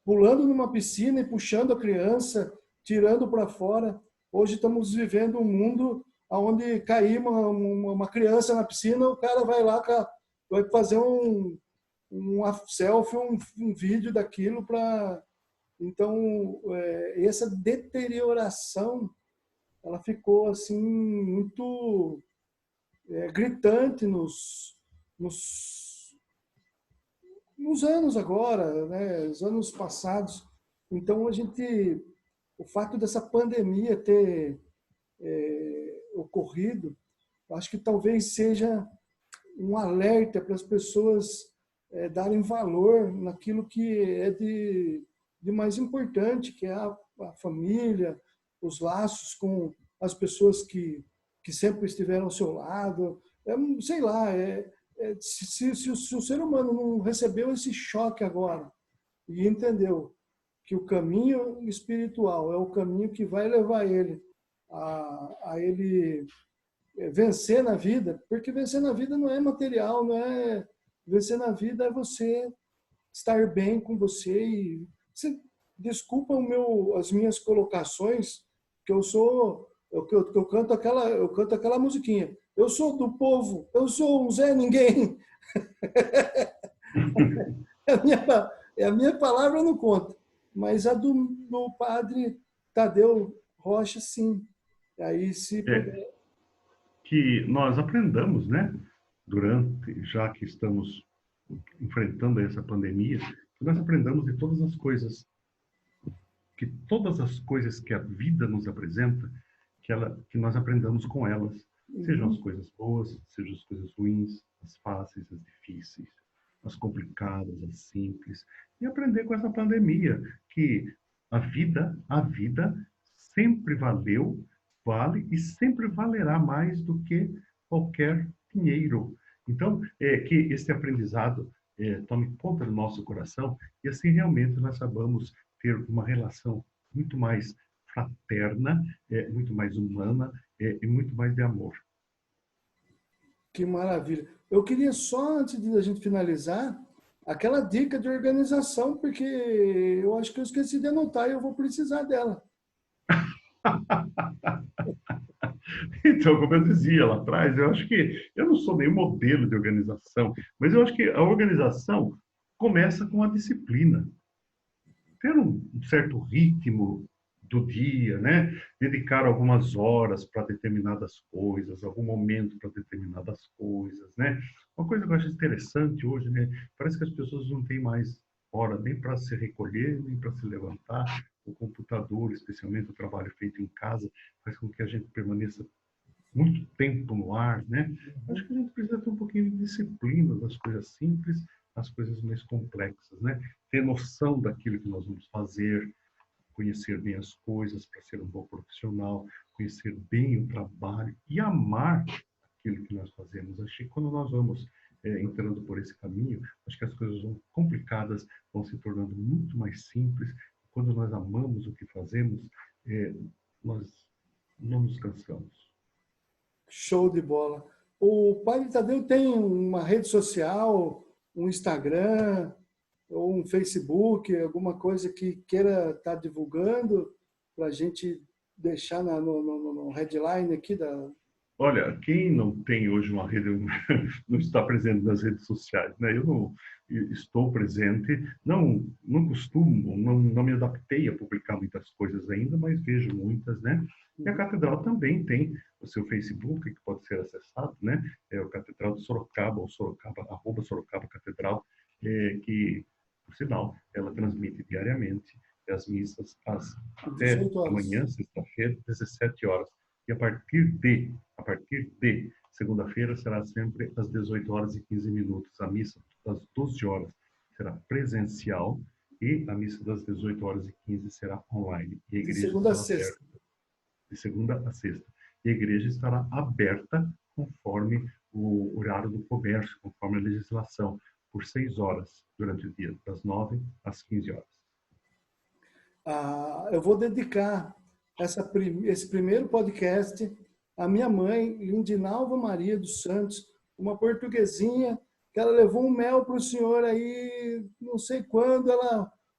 pulando numa piscina e puxando a criança, tirando para fora. Hoje estamos vivendo um mundo onde cair uma criança na piscina, o cara vai lá, vai fazer uma selfie, um vídeo daquilo Então, essa deterioração, ela ficou assim muito gritante nos, nos anos agora, né? Os anos passados. Então, o fato dessa pandemia ter ocorrido, acho que talvez seja um alerta para as pessoas darem valor naquilo que é de mais importante, que é a família, os laços com as pessoas que sempre estiveram ao seu lado. Sei lá, se o ser humano não recebeu esse choque agora e entendeu que o caminho espiritual é o caminho que vai levar ele a ele vencer na vida, porque vencer na vida não é material, não é vencer na vida é você estar bem com você e desculpa as minhas colocações, que eu canto aquela musiquinha. Eu sou do povo, eu sou um Zé Ninguém. A minha palavra não conta, mas a do padre Tadeu Rocha, sim. Aí, se É, puder. que nós aprendamos, né, já que estamos enfrentando essa pandemia, que nós aprendamos de todas as coisas que a vida nos apresenta, que nós aprendamos com elas, sejam as Uhum. coisas boas, sejam as coisas ruins, as fáceis, as difíceis, as complicadas, as simples, e aprender com essa pandemia que a vida sempre valeu, vale e sempre valerá mais do que qualquer dinheiro. Então, que esse aprendizado tome conta do nosso coração e assim realmente nós sabamos ter uma relação muito mais fraterna, muito mais humana e muito mais de amor. Que maravilha. Eu queria só, antes de a gente finalizar, aquela dica de organização, porque eu acho que eu esqueci de anotar e eu vou precisar dela. Então, como eu dizia lá atrás, eu acho que eu não sou nenhum modelo de organização, mas eu acho que a organização começa com a disciplina. Ter um certo ritmo do dia, né? Dedicar algumas horas para determinadas coisas, algum momento para determinadas coisas, né? Uma coisa que eu acho interessante hoje, né? Parece que as pessoas não têm mais hora nem para se recolher, nem para se levantar. O computador, especialmente o trabalho feito em casa, faz com que a gente permaneça muito tempo no ar, né? Acho que a gente precisa ter um pouquinho de disciplina das coisas simples, as coisas mais complexas, né? Ter noção daquilo que nós vamos fazer, conhecer bem as coisas para ser um bom profissional, conhecer bem o trabalho e amar aquilo que nós fazemos. Acho que quando nós vamos entrando por esse caminho, acho que as coisas vão complicadas vão se tornando muito mais simples. Quando nós amamos o que fazemos, nós não nos cansamos. Show de bola. O Padre Tadeu tem uma rede social, um Instagram, ou um Facebook, alguma coisa que queira estar divulgando para a gente deixar no headline aqui da. Olha, quem não tem hoje uma rede, não está presente nas redes sociais, né? Eu não estou presente, não costumo, não me adaptei a publicar muitas coisas ainda, mas vejo muitas, né? E a Catedral também tem o seu Facebook, que pode ser acessado, né? É o Catedral de Sorocaba, ou Sorocaba, @Sorocaba Catedral, que, por sinal, ela transmite diariamente as missas até 18 horas. amanhã, sexta-feira, 17 horas. E a partir de segunda-feira será sempre às 18 horas e 15 minutos. A missa das 12 horas será presencial e a missa das 18 horas e 15 será online. E a De igreja segunda a estará sexta. aberta de segunda a sexta. E a igreja estará aberta conforme o horário do comércio, conforme a legislação, por 6 horas durante o dia, das 9 às 15 horas. Eu vou dedicar esse primeiro podcast à minha mãe, Lindinalva Maria dos Santos, uma portuguesinha, que ela levou um mel para o senhor aí, não sei quando,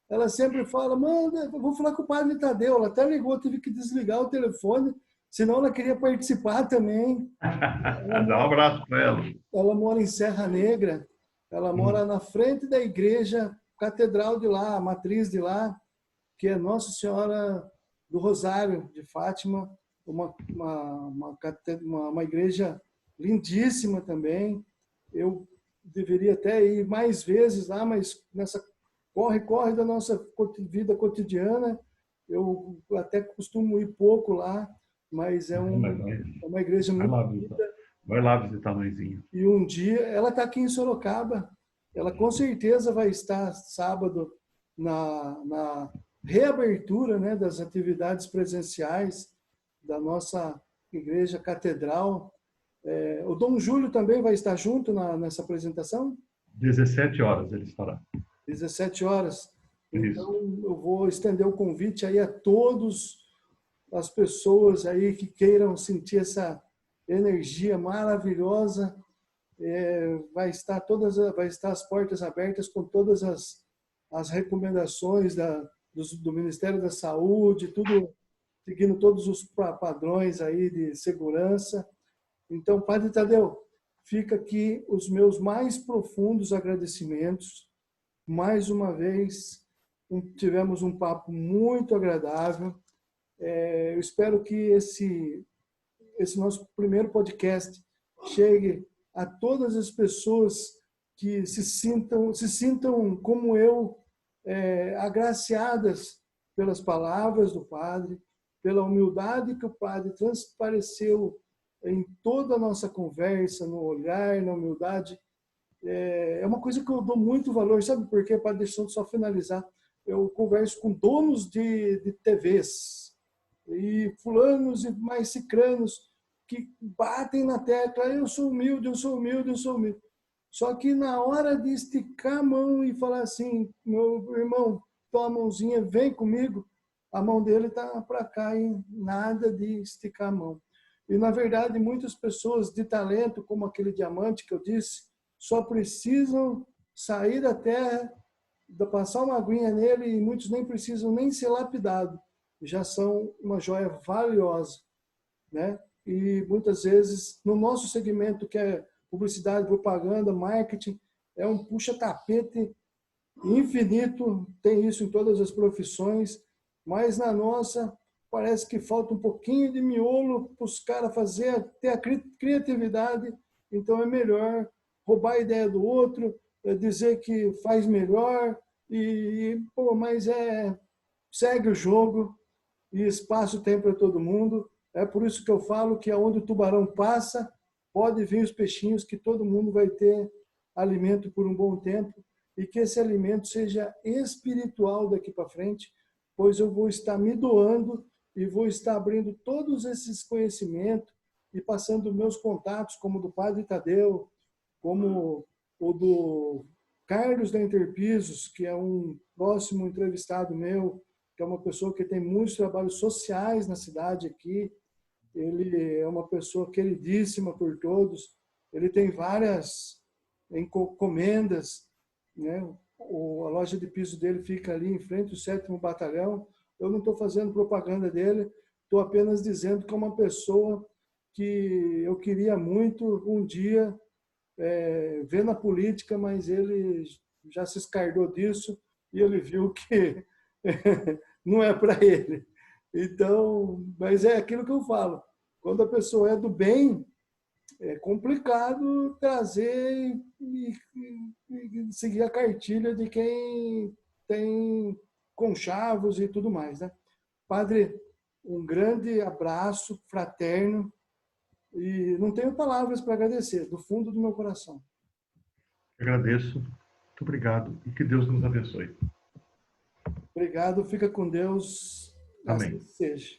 ela sempre fala, manda, vou falar com o padre Tadeu, ela até ligou, tive que desligar o telefone, senão ela queria participar também. Ela Dá um mora, abraço para ela. ela mora em Serra Negra, ela mora na frente da igreja catedral de lá, a matriz de lá, que é Nossa Senhora do Rosário de Fátima, uma igreja lindíssima também. Eu deveria até ir mais vezes lá, mas nessa corre da nossa vida cotidiana, eu até costumo ir pouco lá, mas é uma igreja muito bonita. Vai lá visitar a mãezinha. E um dia, ela está aqui em Sorocaba, ela com certeza vai estar sábado na reabertura, né, das atividades presenciais da nossa igreja catedral. O Dom Júlio também vai estar junto nessa apresentação? 17 horas ele estará. 17 horas. Então, Isso. eu vou estender o convite aí a todas as pessoas aí que queiram sentir essa energia maravilhosa. Vai estar as portas abertas com todas as recomendações do Ministério da Saúde, tudo seguindo todos os padrões aí de segurança. Então, Padre Tadeu, fica aqui os meus mais profundos agradecimentos. Mais uma vez, tivemos um papo muito agradável. Eu espero que esse nosso primeiro podcast chegue a todas as pessoas que se sintam como eu, agraciadas pelas palavras do Padre, pela humildade que o Padre transpareceu em toda a nossa conversa, no olhar, na humildade. É uma coisa que eu dou muito valor, sabe por quê, Padre? Deixa eu só finalizar. Eu converso com donos de TVs, e fulanos e mais cicranos, que batem na tecla, eu sou humilde, eu sou humilde, eu sou humilde. Só que na hora de esticar a mão e falar assim, meu irmão, toma a mãozinha, vem comigo, a mão dele está para cá e nada de esticar a mão. E, na verdade, muitas pessoas de talento, como aquele diamante que eu disse, só precisam sair da terra, passar uma aguinha nele, e muitos nem precisam nem ser lapidados, já são uma joia valiosa, né? E muitas vezes, no nosso segmento, que é publicidade, propaganda, marketing, é um puxa-tapete infinito, tem isso em todas as profissões, mas na nossa parece que falta um pouquinho de miolo para os caras ter a criatividade, então é melhor roubar a ideia do outro, dizer que faz melhor, mas segue o jogo, e espaço tem para todo mundo. É por isso que eu falo que aonde o tubarão passa, pode vir os peixinhos, que todo mundo vai ter alimento por um bom tempo, e que esse alimento seja espiritual daqui para frente, pois eu vou estar me doando e vou estar abrindo todos esses conhecimentos e passando meus contatos, como o do Padre Tadeu, como o do Carlos da Interpisos, que é um próximo entrevistado meu, que é uma pessoa que tem muitos trabalhos sociais na cidade aqui. Ele é uma pessoa queridíssima por todos. Ele tem várias encomendas, né? A loja de piso dele fica ali em frente ao 7º Batalhão. Eu não estou fazendo propaganda dele, estou apenas dizendo que é uma pessoa que eu queria muito um dia ver na política, mas ele já se escardou disso e ele viu que não é para ele. Então, mas é aquilo que eu falo. Quando a pessoa é do bem, é complicado trazer e seguir a cartilha de quem tem conchavos e tudo mais, né? Padre, um grande abraço fraterno e não tenho palavras para agradecer, do fundo do meu coração. Agradeço. Muito obrigado e que Deus nos abençoe. Obrigado, fica com Deus. Amém. Assim seja.